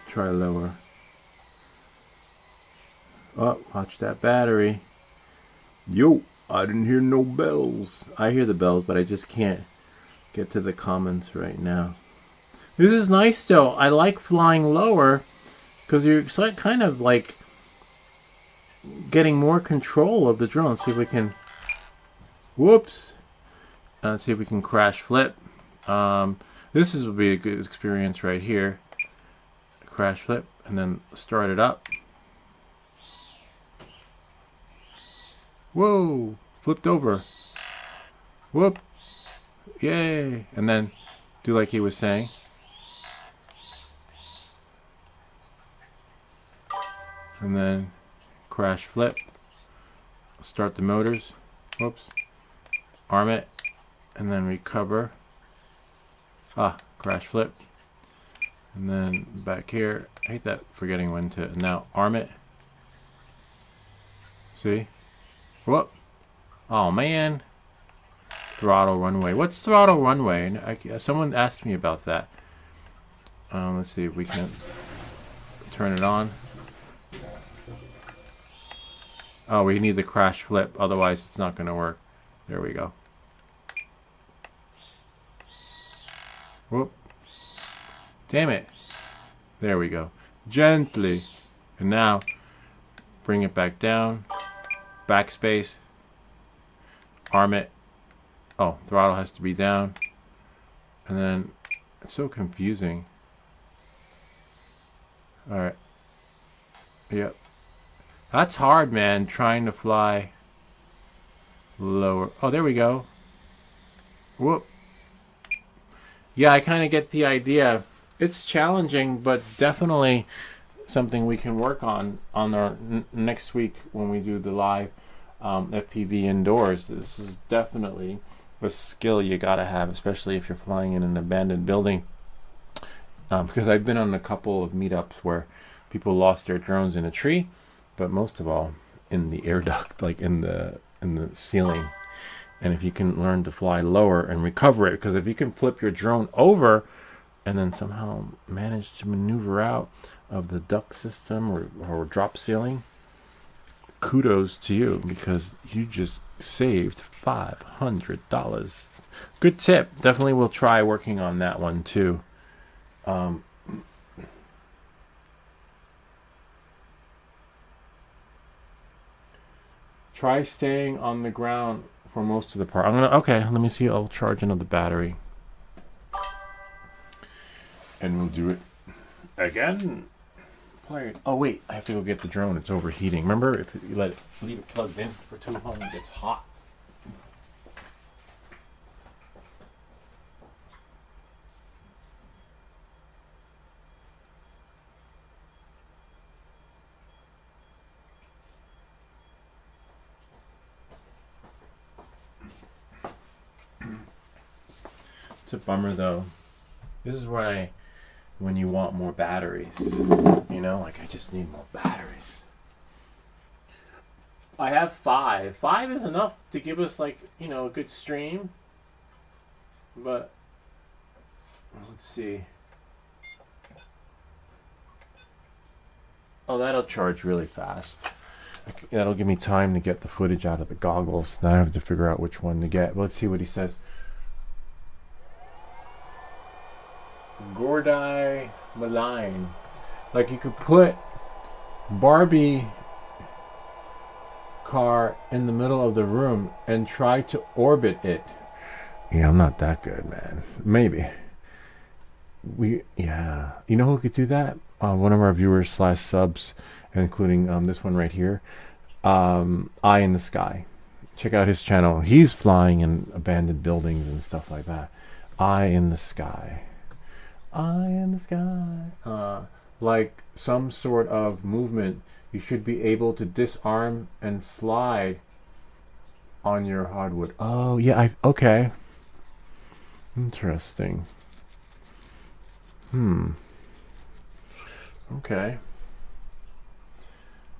Try lower. Oh, watch that battery. Yo, I didn't hear no bells. I hear the bells, but I just can't get to the comments right now. This is nice though. I like flying lower because you're kind of like getting more control of the drone. See if we can, whoops. Let's see if we can crash flip. This would be a good experience right here. Crash flip and then start it up. Whoa, flipped over. Whoop. Yay. And then do like he was saying. And then crash flip. Start the motors. Whoops. Arm it. And then recover. Crash flip. And then back here. I hate that forgetting when to. Now arm it. See? Whoop. Oh man. Throttle runway. What's throttle runway? Someone asked me about that. Let's see if we can turn it on. Oh, we need the crash flip, otherwise it's not going to work. There we go. Whoop. Damn it. There we go. Gently. And now, bring it back down. Backspace. Arm it. Oh, throttle has to be down. And then, it's so confusing. Alright. Yep. That's hard, man, trying to fly lower. Oh, there we go. Whoop. Yeah, I kind of get the idea. It's challenging, but definitely something we can work on our next week when we do the live FPV indoors. This is definitely a skill you gotta have, especially if you're flying in an abandoned building. Because I've been on a couple of meetups where people lost their drones in a tree. But most of all, in the air duct, like in the ceiling. And if you can learn to fly lower and recover it, because if you can flip your drone over and then somehow manage to maneuver out of the duct system or drop ceiling, kudos to you, because you just saved $500. Good tip. Definitely will try working on that one too. Try staying on the ground for most of the part. Okay, let me see. I'll charge another battery. And we'll do it again. Oh wait, I have to go get the drone. It's overheating. Remember, if you leave it plugged in for too long, it gets hot. It's a bummer though. This is what when you want more batteries, you know, like I just need more batteries. I have 5. 5 is enough to give us like, you know, a good stream. But let's see. Oh, that'll charge really fast. That'll give me time to get the footage out of the goggles. Now I have to figure out which one to get. But let's see what he says. Gordai Malign. Like you could put Barbie car in the middle of the room and try to orbit it. Yeah, I'm not that good, man. Maybe. Yeah. You know who could do that? One of our viewers / subs, including this one right here. Eye in the Sky. Check out his channel. He's flying in abandoned buildings and stuff like that. Eye in the Sky. Eye in the sky. Like some sort of movement, you should be able to disarm and slide on your hardwood. Oh yeah, okay. Interesting. Okay.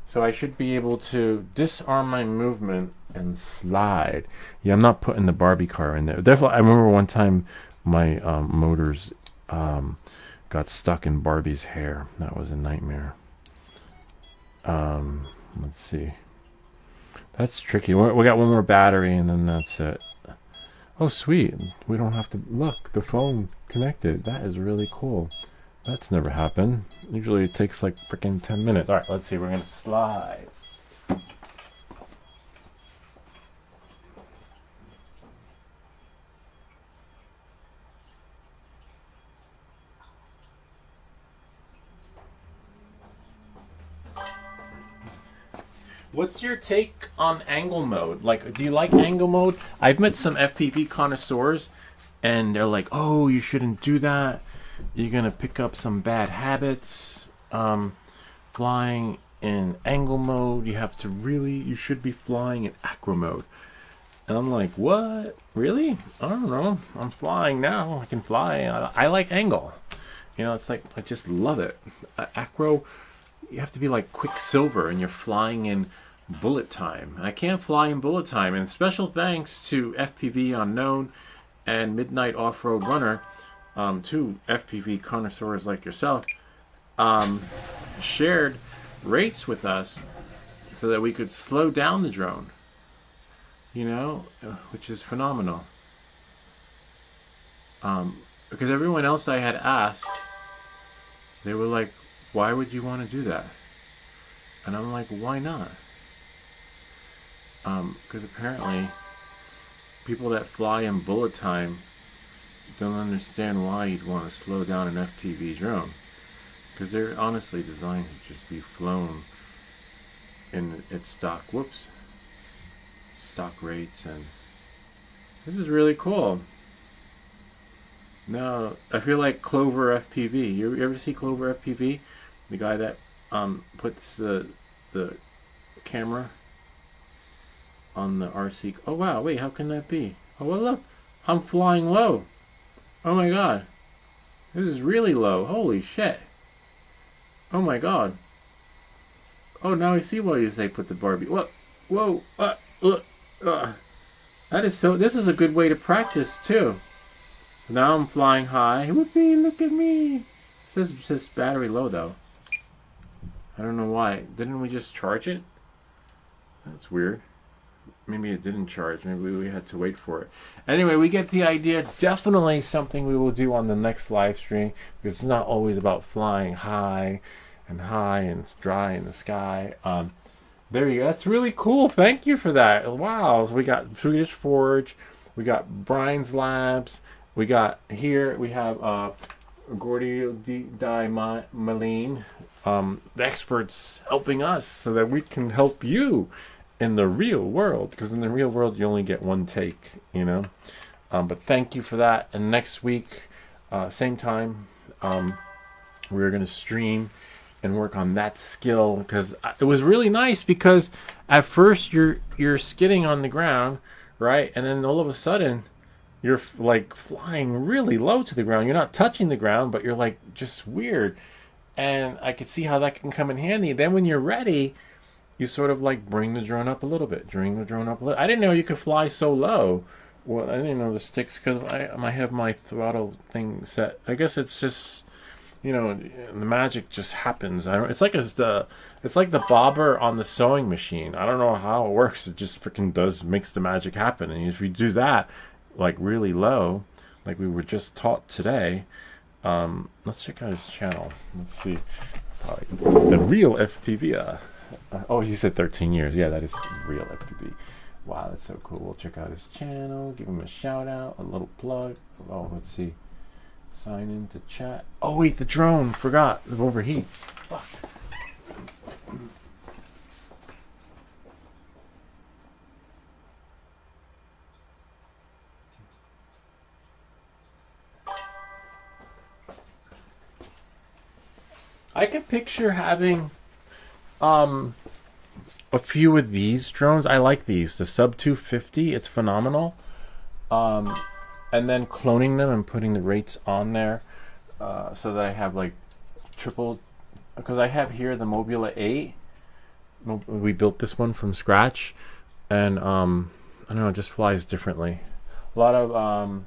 So I should be able to disarm my movement and slide. Yeah, I'm not putting the Barbie car in there. Definitely, I remember one time my motors got stuck in Barbie's hair. That was a nightmare. Let's see. That's tricky. We got one more battery and then that's it. Oh, sweet. We don't have to look. The phone connected. That is really cool. That's never happened. Usually it takes like freaking 10 minutes. All right, let's see. We're going to slide. What's your take on angle mode? Like, do you like angle mode? I've met some FPV connoisseurs, and they're like, "Oh, you shouldn't do that. You're gonna pick up some bad habits. Flying in angle mode, you should be flying in acro mode." And I'm like, "What? Really? I don't know. I'm flying now. I can fly. I like angle. You know, it's like I just love it. Acro, you have to be like Quicksilver, and you're flying in bullet time. I can't fly in bullet time. And special thanks to FPV Unknown and Midnight Off-Road Runner, two FPV connoisseurs like yourself, shared rates with us so that we could slow down the drone. You know, which is phenomenal. Because everyone else I had asked, they were like, "Why would you want to do that?" And I'm like, "Why not?" Because apparently people that fly in bullet time don't understand why you'd want to slow down an FPV drone. Because they're honestly designed to just be flown in its stock rates, and this is really cool. Now, I feel like Clover FPV. You ever see Clover FPV? The guy that puts the camera on the RC. Oh wow, wait, how can that be? Oh well, look, I'm flying low. Oh my god, this is really low. Holy shit. Oh my god. Oh, now I see why you say put the Barbie. What? Whoa. That is so. This is a good way to practice too. Now I'm flying high. Whoopee! Look at me. It says battery low though. I don't know why. Didn't we just charge it? That's weird. Maybe it didn't charge. Maybe we had to wait for it. Anyway, we get the idea. Definitely something we will do on the next live stream, because it's not always about flying high and it's dry in the sky. There you go. That's really cool. Thank you for that. Wow. So we got Swedish Forge. We got Brian's Labs. We got here. We have Gordy Di Malene, the experts helping us so that we can help you in the real world, because in the real world you only get one take, you know. But thank you for that. And next week, same time, we're gonna stream and work on that skill, because it was really nice, because at first you're skidding on the ground, right, and then all of a sudden you're like flying really low to the ground. You're not touching the ground, but you're like just weird. And I could see how that can come in handy. Then when you're ready, you sort of like bring the drone up a little bit. I didn't know you could fly so low. Well, I didn't know the sticks, because I have my throttle thing set. I guess it's just, you know, the magic just happens. It's like the bobber on the sewing machine. I don't know how it works. It just freaking makes the magic happen. And if you do that, like really low, like we were just taught today, let's check out his channel. Let's see. The real FPV. Oh, he said 13 years. Yeah, that is real FPV. Wow, that's so cool. We'll check out his channel, give him a shout out, a little plug. Oh, let's see. Sign into chat. Oh wait, the drone. Forgot. It overheats. Fuck. I can picture having a few of these drones. I like these. The Sub250, it's phenomenal. And then cloning them and putting the rates on there, so that I have like triple, because I have here the Mobula 8. We built this one from scratch, and I don't know, it just flies differently. A lot of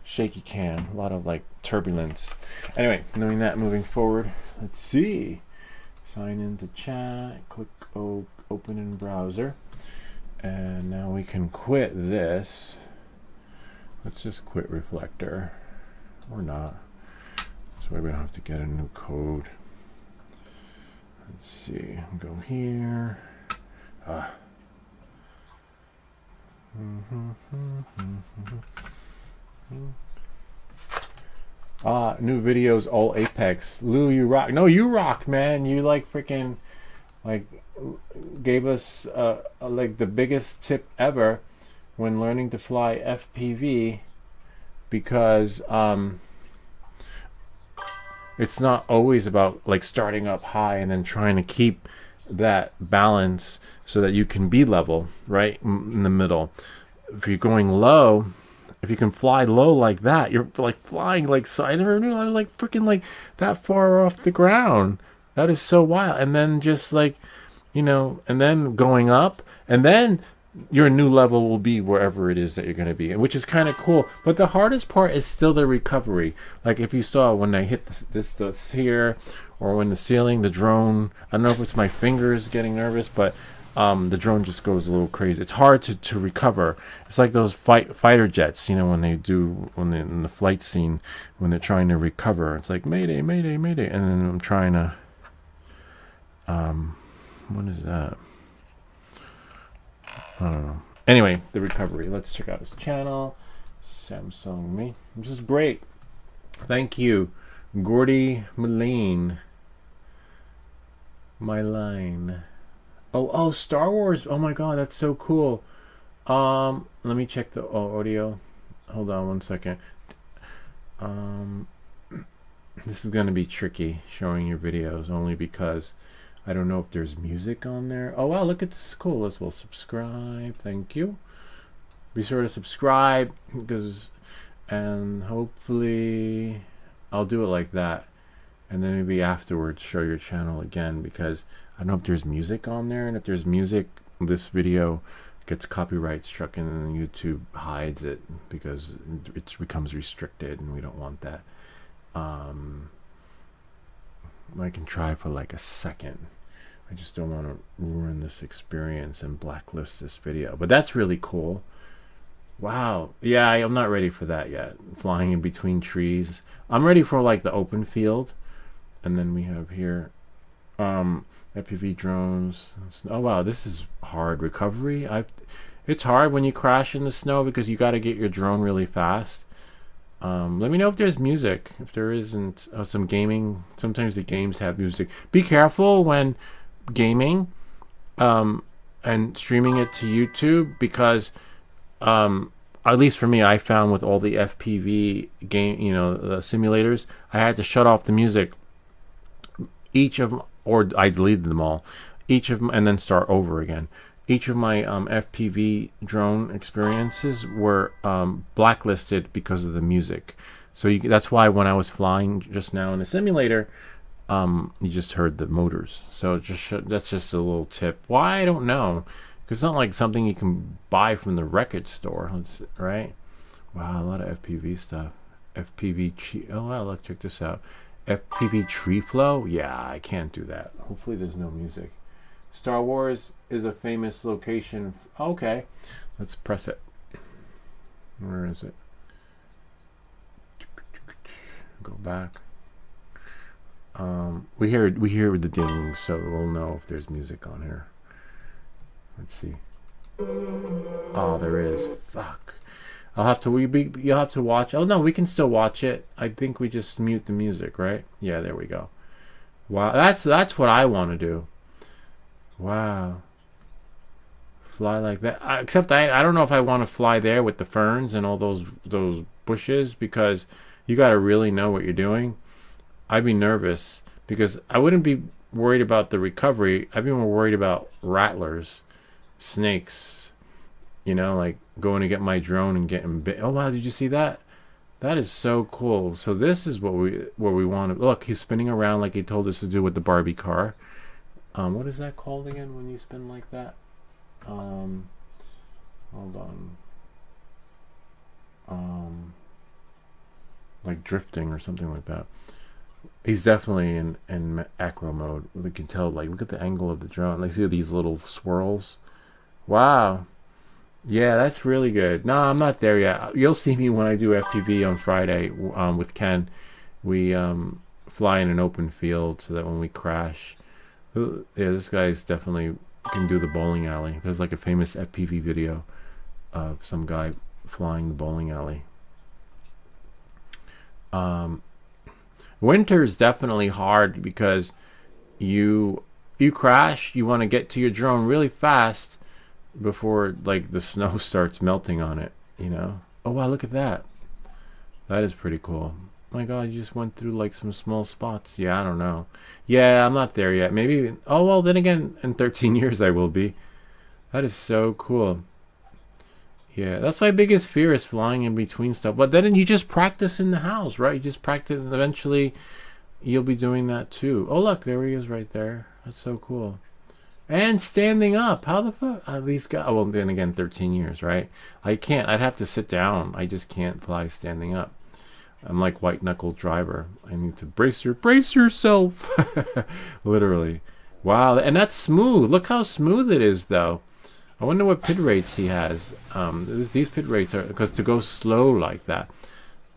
shaky cam, a lot of like turbulence. Anyway, knowing that, moving forward, let's see. Sign into chat, click open in browser, and now we can quit this. Let's just quit Reflector, or not. So we don't have to get a new code. Let's see, go here, New videos, all Apex. Lou, you rock. No, you rock, man. You like freaking, like, gave us like the biggest tip ever when learning to fly FPV, because it's not always about like starting up high and then trying to keep that balance so that you can be level, right, in the middle. If you're going low, if you can fly low like that, you're like flying like side or like freaking like that far off the ground. That is so wild. And then just like, and then going up, and then your new level will be wherever it is that you're going to be, which is kind of cool. But the hardest part is still the recovery. Like if you saw when I hit this here, or when the ceiling, the drone, I don't know if it's my fingers getting nervous, but the drone just goes a little crazy. It's hard to recover. It's like those fighter jets, when they're in the flight scene, when they're trying to recover. It's like mayday, mayday, mayday, and then I'm trying to what is that? I don't know. Anyway, the recovery. Let's check out his channel. Samsung Me. This is great. Thank you, Gordy Mylene. My line. Oh, Star Wars. Oh my God, that's so cool. Let me check the audio. Hold on one second. This is gonna be tricky showing your videos, only because I don't know if there's music on there. Oh wow, look at this. Cool. We'll subscribe. Thank you. Be sure to subscribe, and hopefully I'll do it like that, and then maybe afterwards show your channel again, because I don't know if there's music on there, and if there's music, this video gets copyright struck and then YouTube hides it because it becomes restricted, and we don't want that. I can try for like a second. I just don't want to ruin this experience and blacklist this video. But that's really cool. Wow. Yeah, I'm not ready for that yet. Flying in between trees. I'm ready for like the open field. And then we have here FPV drones. Oh wow, this is hard. Recovery. It's hard when you crash in the snow because you got to get your drone really fast. Let me know if there's music. If there isn't, some gaming. Sometimes the games have music. Be careful when gaming and streaming it to YouTube, because at least for me, I found with all the FPV game, the simulators, I had to shut off the music. Each of them, or I deleted them all. Each of them, and then start over again. Each of my FPV drone experiences were blacklisted because of the music. So that's why when I was flying just now in the simulator, you just heard the motors. So that's just a little tip. Why? I don't know. Because it's not like something you can buy from the record store, right? Wow, a lot of FPV stuff. Oh wow, look, check this out. FPV tree flow? Yeah, I can't do that. Hopefully there's no music. Star Wars is a famous location. Okay, let's press it. Where is it? Go back. We hear the dings, so we'll know if there's music on here. Let's see. Oh, there is. Fuck. You'll have to watch. Oh no, we can still watch it. I think we just mute the music, right? Yeah, there we go. Wow, that's what I want to do. Wow. Fly like that. Except I don't know if I want to fly there with the ferns and all those bushes, because you got to really know what you're doing. I'd be nervous because I wouldn't be worried about the recovery. I'd be more worried about rattlers, snakes, like going to get my drone and getting bit. Oh wow, did you see that? That is so cool. So this is what we want to look. He's spinning around like he told us to do with the Barbie car. What is that called again when you spin like that? Hold on. Like drifting or something like that. He's definitely in acro mode. We can tell, like, look at the angle of the drone. Like, see these little swirls? Wow. Yeah, that's really good. No, I'm not there yet. You'll see me when I do FPV on Friday with Ken. We fly in an open field so that when we crash... Yeah, this guy's definitely can do the bowling alley. There's like a famous FPV video of some guy flying the bowling alley. Winter is definitely hard because you crash. You want to get to your drone really fast before like the snow starts melting on it. You know. Oh wow! Look at that. That is pretty cool. My God, you just went through like some small spots. Yeah, I don't know. Yeah, I'm not there yet. Maybe. Oh well, then again, in 13 years I will be. That is so cool. Yeah, that's my biggest fear is flying in between stuff. But then you just practice in the house, right? You just practice, and eventually you'll be doing that too. Oh look, there he is right there. That's so cool. And standing up. How the fuck? These guys. Oh, well, then again, 13 years, right? I can't. I'd have to sit down. I just can't fly standing up. I'm like white knuckle driver. I need to brace yourself. Literally. Wow, and that's smooth. Look how smooth it is, though. I wonder what pit rates he has. These pit rates are because to go slow like that.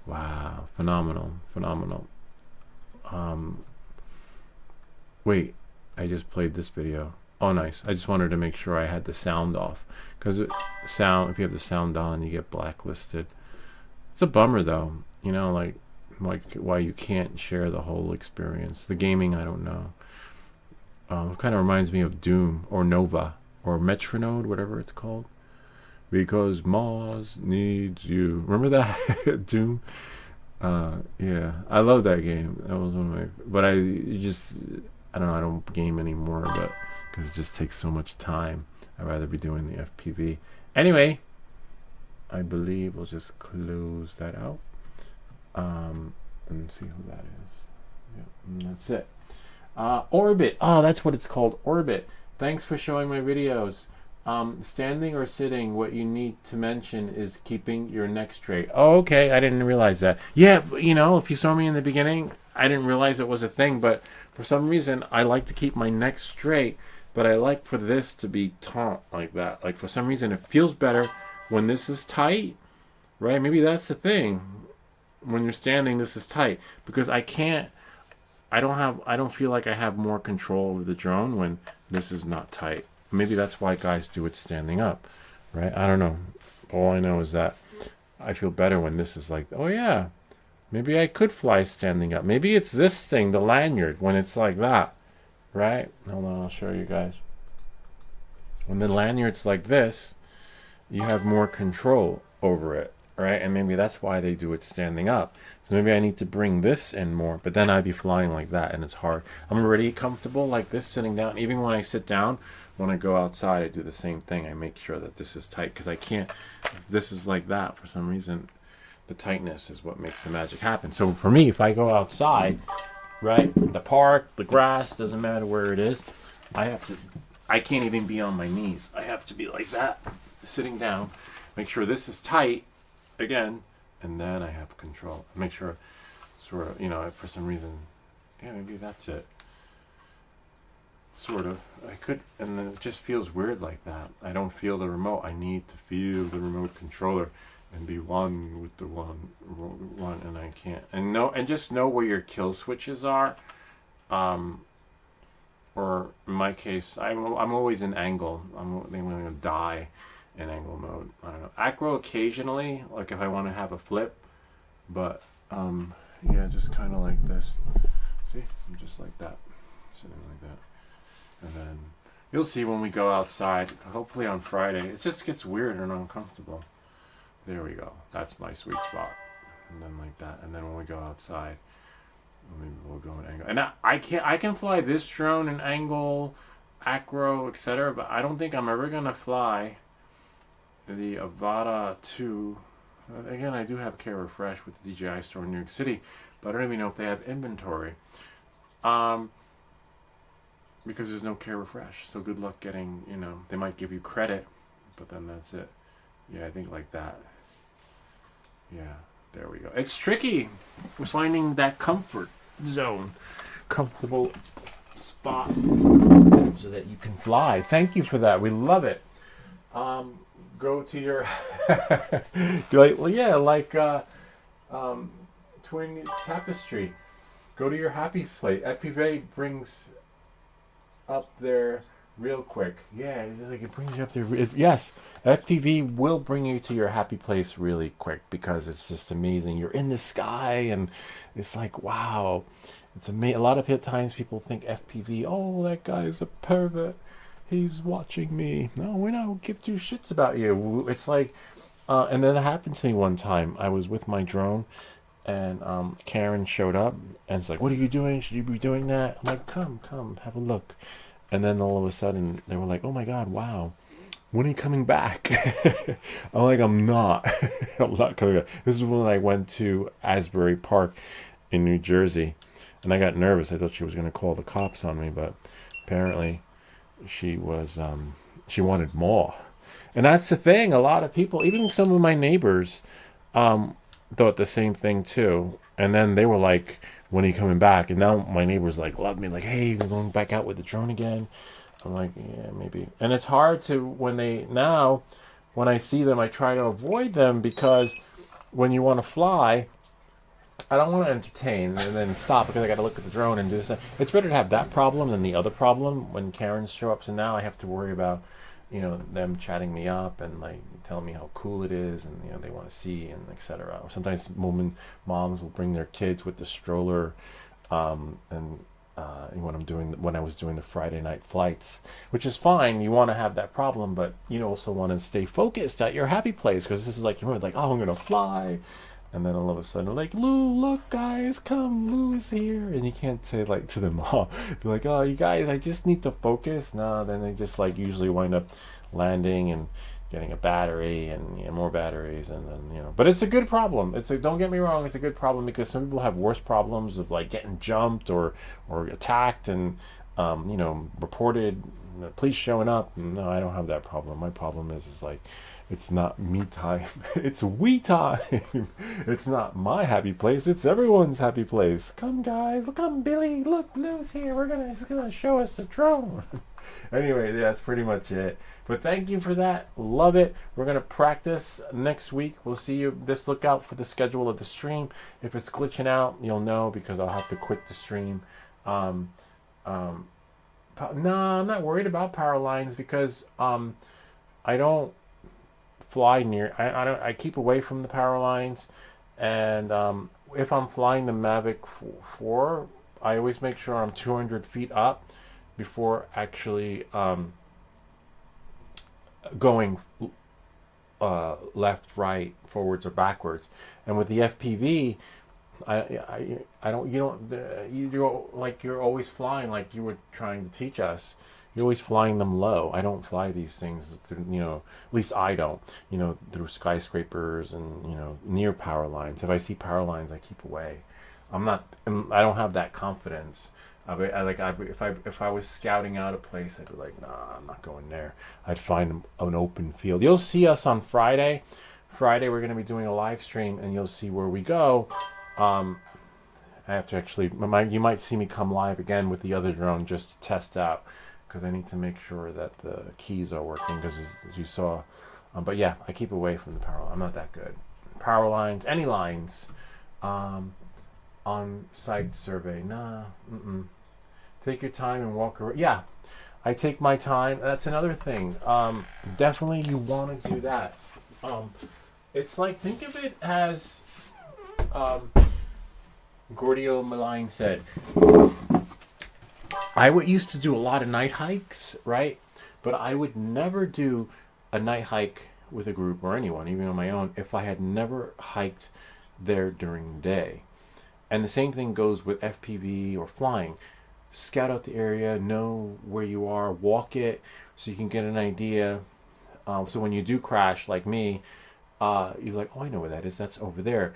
Wow, phenomenal. Wait, I just played this video. Oh, nice. I just wanted to make sure I had the sound off because sound. If you have the sound on, you get blacklisted. It's a bummer though. You know, like why you can't share the whole experience. The gaming, I don't know. It kind of reminds me of Doom or Nova or Metronode, whatever it's called. Because Mars needs you. Remember that Doom? Yeah, I love that game. That was one of my. But I don't know. I don't game anymore, but because it just takes so much time. I'd rather be doing the FPV. Anyway, I believe we'll just close that out. And see who that is. Yeah, and that's it. Orbit. Oh, that's what it's called. Orbit. Thanks for showing my videos. Standing or sitting, what you need to mention is keeping your neck straight. Oh, okay. I didn't realize that. Yeah, you know, if you saw me in the beginning, I didn't realize it was a thing, but for some reason, I like to keep my neck straight, but I like for this to be taut like that. Like, for some reason, it feels better when this is tight, right? Maybe that's the thing. When you're standing, this is tight because I don't feel like I have more control over the drone when this is not tight. Maybe that's why guys do it standing up, right? I don't know. All I know is that I feel better when this is like, oh yeah, maybe I could fly standing up. Maybe it's this thing, the lanyard, when it's like that, right? Hold on, I'll show you guys. When the lanyard's like this, you have more control over it. Right, and maybe that's why they do it standing up. So maybe I need to bring this in more, but then I'd be flying like that, and it's hard. I'm already comfortable like this sitting down. Even when I sit down, when I go outside, I do the same thing. I make sure that this is tight because I can't. If this is like that for some reason, the tightness is what makes the magic happen. So for me, if I go outside, right, the park, the grass, doesn't matter where it is, I can't even be on my knees. I have to be like that, sitting down. Make sure this is tight. Again, and then I have control. Make sure, sort of, you know, for some reason, yeah, maybe that's it. Sort of. I could, and then it just feels weird like that. I don't feel the remote. I need to feel the remote controller and be one with the one, and I can't. And just know where your kill switches are. Or in my case, I'm always in angle. I'm going to die in angle mode. I don't know. Acro occasionally, like if I want to have a flip, but yeah, just kind of like this. See, I'm just like that, sitting like that, and then you'll see when we go outside. Hopefully on Friday, it just gets weird and uncomfortable. There we go. That's my sweet spot, and then like that, and then when we go outside, maybe we'll go in angle. And I can fly this drone in angle, acro, etc. But I don't think I'm ever gonna fly the Avata 2. Again, I do have Care Refresh with the DJI store in New York City, but I don't even know if they have inventory. Because there's no Care Refresh. So good luck getting, you know, they might give you credit, but then that's it. Yeah, I think like that. Yeah, there we go. It's tricky with finding that comfort zone, comfortable spot so that you can fly. Thank you for that. We love it. Go to your twin tapestry. Go to your happy place. FPV brings up their real quick. Yeah, it's like it brings you up there. Yes, FPV will bring you to your happy place really quick because it's just amazing. You're in the sky and it's like wow. It's amazing. A lot of times people think FPV. Oh, that guy's a pervert. He's watching me. No, we don't give two shits about you. It's like, and then it happened to me one time. I was with my drone, and Karen showed up, and it's like, "What are you doing? Should you be doing that?" I'm like, "Come, have a look." And then all of a sudden, they were like, "Oh my God, wow, when are you coming back?" I'm like, "I'm not. I'm not coming back." This is when I went to Asbury Park in New Jersey, and I got nervous. I thought she was going to call the cops on me, but apparently she was she wanted more. And that's the thing, a lot of people, even some of my neighbors, thought the same thing too. And then they were like, when are you coming back? And now my neighbors like love me, like, hey, we're going back out with the drone again. I'm like, yeah, maybe. And it's hard to when I see them, I try to avoid them because when you want to fly, I don't want to entertain and then stop because I got to look at the drone and do this. It's better to have that problem than the other problem when Karens show up. So now I have to worry about, them chatting me up and like telling me how cool it is, and they want to see and etc. Or sometimes moms will bring their kids with the stroller, and when I was doing the Friday night flights, which is fine. You want to have that problem, but you also want to stay focused at your happy place because this is like you're like, oh, I'm gonna fly. And then all of a sudden, like, Lou, look, guys, come, Lou is here. And you can't say, like, to them all, be like, oh, you guys, I just need to focus. No, then they just, like, usually wind up landing and getting a battery and more batteries. And then, but it's a good problem. Don't get me wrong, it's a good problem because some people have worse problems of, like, getting jumped or attacked and, reported, police showing up. No, I don't have that problem. My problem is like, it's not me time. It's we time. It's not my happy place. It's everyone's happy place. Come, guys. Come, Billy. Look, Blue's here. He's gonna show us the drone. Anyway, that's pretty much it. But thank you for that. Love it. We're gonna practice next week. We'll see you. Just look out for the schedule of the stream. If it's glitching out, you'll know because I'll have to quit the stream. No, I'm not worried about power lines because I don't fly near. I keep away from the power lines, and if I'm flying the Mavic 4, I always make sure I'm 200 feet up before actually going left, right, forwards, or backwards. And with the FPV, I don't you're like you're always flying like you were trying to teach us. You're always flying them low. I don't fly these things, at least I don't, through skyscrapers and, near power lines. If I see power lines, I keep away. I don't have that confidence. If I was scouting out a place, I'd be like, nah, I'm not going there. I'd find an open field. You'll see us on Friday. Friday, we're going to be doing a live stream and you'll see where we go. I have to actually, you might see me come live again with the other drone just to test out. Because I need to make sure that the keys are working. Because as you saw, but yeah, I keep away from the power line. I'm not that good. Power lines, any lines, on site survey. Nah, take your time and walk around. Yeah, I take my time. That's another thing. Definitely, you want to do that. It's like think of it as Gordio Malign said. I used to do a lot of night hikes, right? But I would never do a night hike with a group or anyone, even on my own, if I had never hiked there during the day. And the same thing goes with FPV or flying. Scout out the area, know where you are, walk it so you can get an idea. So when you do crash, like me, you're like, oh, I know where that is. That's over there.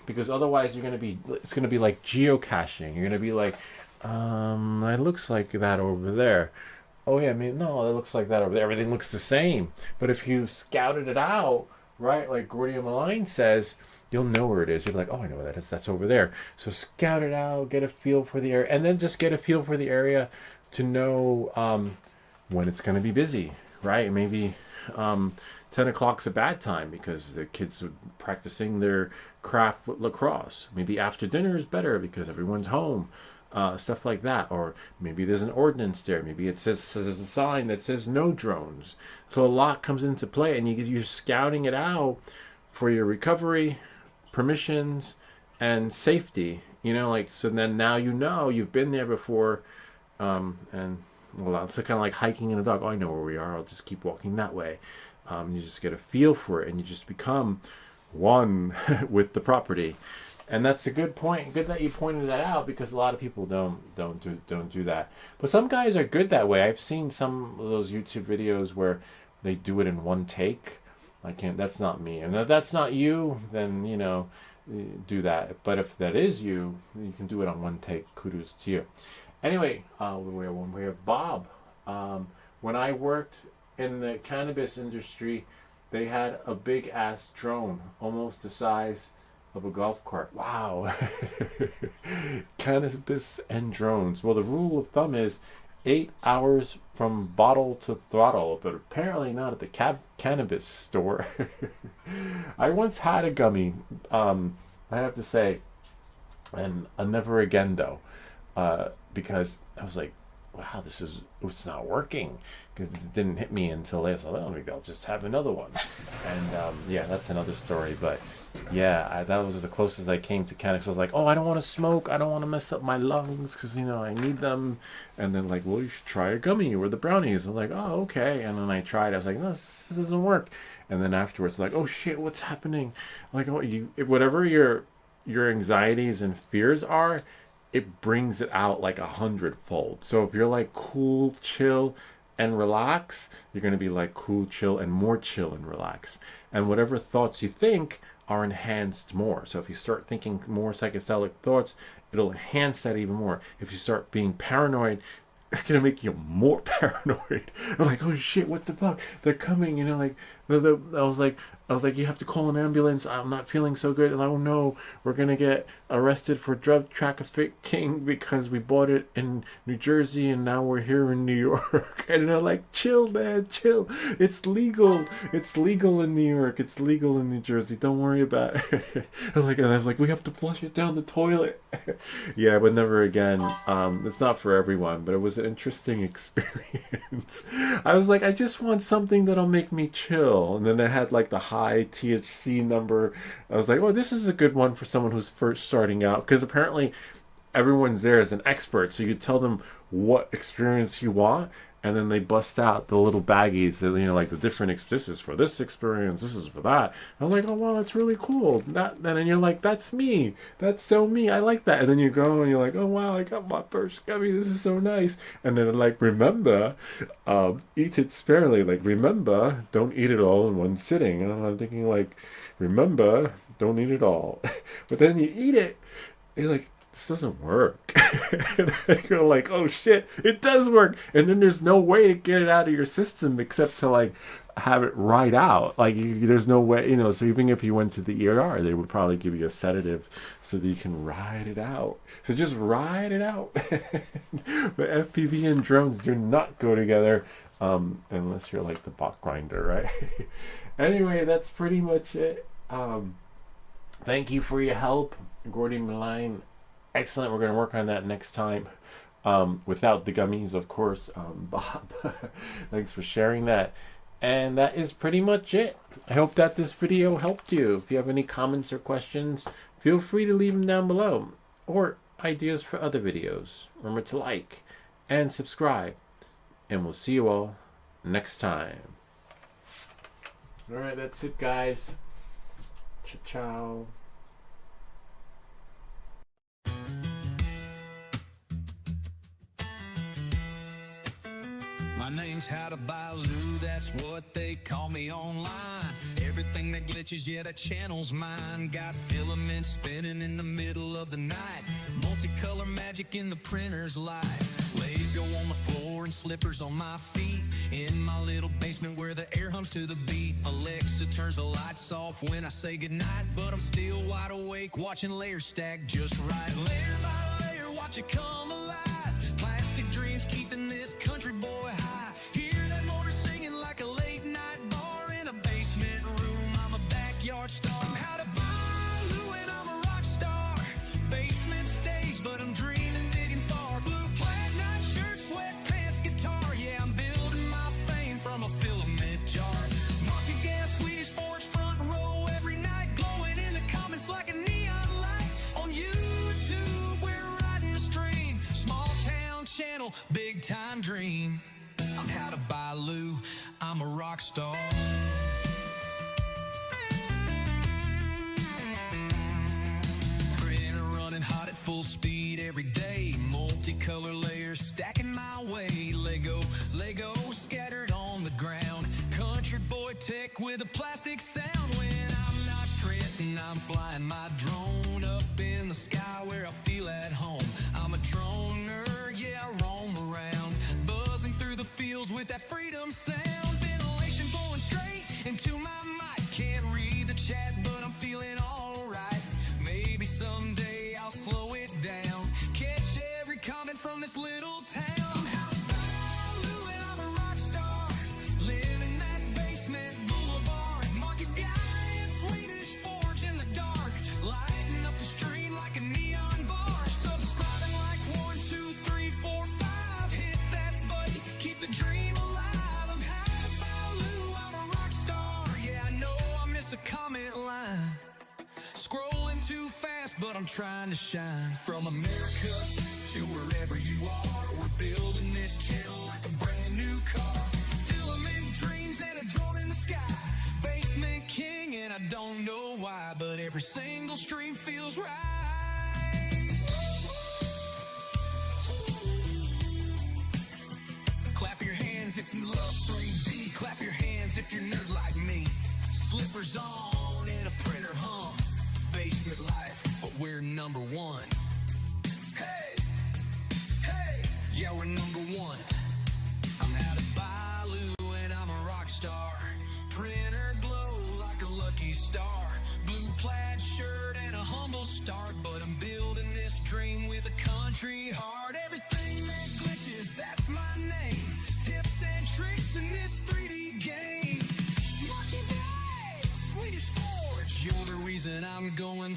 Because otherwise, it's gonna be like geocaching. You're gonna be like, it looks like that over there. Oh yeah, no, it looks like that over there. Everything looks the same. But if you scouted it out, right, like Gordio Malign says, you'll know where it is. You're like, oh, I know where that is. That's over there. So scout it out, get a feel for the area, and then just get a feel for the area to know when it's going to be busy, right? Maybe 10 o'clock's a bad time because the kids are practicing their craft with lacrosse. Maybe after dinner is better because everyone's home. stuff like that. Or maybe there's an ordinance there. Maybe it says a sign that says no drones. So a lot comes into play, and you're scouting it out for your recovery, permissions, and safety. Like, so then now you've been there before, and well, it's kind of like hiking in the dark. Oh, I know where we are. I'll just keep walking that way. You just get a feel for it, and you just become one with the property. And that's a good point. Good that you pointed that out, because a lot of people don't do that. But some guys are good that way. I've seen some of those YouTube videos where they do it in one take. That's not me. And if that's not you, then do that. But if that is you, you can do it on one take. Kudos to you. Anyway, we have Bob. When I worked in the cannabis industry, they had a big ass drone, almost the size of a golf cart. Wow. Cannabis and drones. Well, the rule of thumb is 8 hours from bottle to throttle, but apparently not at the cannabis store. I once had a gummy, I have to say, and never again though, because I was like, wow, it's not working, because it didn't hit me until later. So maybe I'll just have another one. And yeah, that's another story. But yeah, that was the closest I came to cannabis. I was like, oh, I don't want to smoke. I don't want to mess up my lungs, because I need them. And then like, well, you should try a gummy or the brownies. I'm like, oh, okay. And then I tried. I was like, no, this doesn't work. And then afterwards, like, oh shit, what's happening? Like, oh, whatever your anxieties and fears are, it brings it out like 100-fold. So if you're like cool, chill, and relax, you're going to be like cool, chill, and more chill and relax. And whatever thoughts you think are enhanced more. So if you start thinking more psychedelic thoughts, it'll enhance that even more. If you start being paranoid, it's gonna make you more paranoid. I'm like, oh shit, what the fuck? They're coming, like I was like, you have to call an ambulance. I'm not feeling so good. And like, oh no, we're gonna get arrested for drug trafficking because we bought it in New Jersey and now we're here in New York. And they're like, chill, man, chill. It's legal. It's legal in New York. It's legal in New Jersey. Don't worry about it. And I was like, we have to flush it down the toilet. Yeah, but never again. It's not for everyone, but it was an interesting experience. I was like, I just want something that'll make me chill. And then it had like the high THC number. I was like, oh, this is a good one for someone who's first starting out, because apparently everyone's there as an expert, so you tell them what experience you want, and then they bust out the little baggies that, like the different this is for this experience, this is for that. I'm like, oh wow, that's really cool. And you're like, that's me, that's so me, I like that. And then you go and you're like, oh wow, I got my first gummy, this is so nice. And then like, remember, eat it sparingly. Like, remember, don't eat it all in one sitting. And I'm thinking like, remember, don't eat it all. But then you eat it, and you're like, this doesn't work. And you're like, oh shit, it does work. And then there's no way to get it out of your system except to like have it ride out. Like there's no way, so even if you went to the ER, they would probably give you a sedative so that you can ride it out. So just ride it out. But FPV and drones do not go together, unless you're like the bot grinder, right? Anyway, that's pretty much it. Thank you for your help, Gordy Maline. Excellent. We're going to work on that next time, without the gummies, of course. Bob, thanks for sharing that. And that is pretty much it. I hope that this video helped you. If you have any comments or questions, feel free to leave them down below, or ideas for other videos. Remember to like and subscribe, and we'll see you all next time. All right, that's it, guys. Ciao. My name's How to Buy Lou, that's what they call me online. Everything that glitches, yeah, that channel's mine. Got filaments spinning in the middle of the night. Multicolor magic in the printer's light. Lego on the floor and slippers on my feet. In my little basement where the air hums to the beat. Alexa turns the lights off when I say goodnight, but I'm still wide awake watching layers stack just right. Layer by layer, watch it come alive. Plastic dreams keeping this country boy high. Hear that motor singing like a late night bar in a basement room. I'm a backyard star. I'm how to buy Lou and I'm a rock star. Basement stage, but I'm dreaming, digging real big time dream. I'm out of Bailu, I'm a rock star. Printer running hot at full speed every day. Multicolor layers stacking my way. Lego scattered on the ground. Country boy tech with a plastic sound. When I'm not printing, I'm flying my drone up in the sky where I feel at home. I'm a drone nerd, yeah, I roam around, buzzing through the fields with that freedom sound. Ventilation blowing straight into my mic. Can't read the chat, but I'm feeling alright. Maybe someday I'll slow it down, catch every comment from this little town. But I'm trying to shine. From America to wherever you are, we're building this channel like a brand new car. Filament dreams and a drone in the sky. Basement king and I don't know why, but every single stream feels right. Clap your hands if you love 3D. Clap your hands if you're nerd like me. Slippers on and a printer hum. Basement life, but we're number one. Hey, hey, yeah, we're number one. I'm out of Bailu and I'm a rock star. Printer glow like a lucky star. Blue plaid shirt and a humble start, but I'm building this dream with a country heart. Everything that glitches, that's my name. Tips and tricks in this 3D game. Lucky day, Swedish Forge, you're the reason I'm going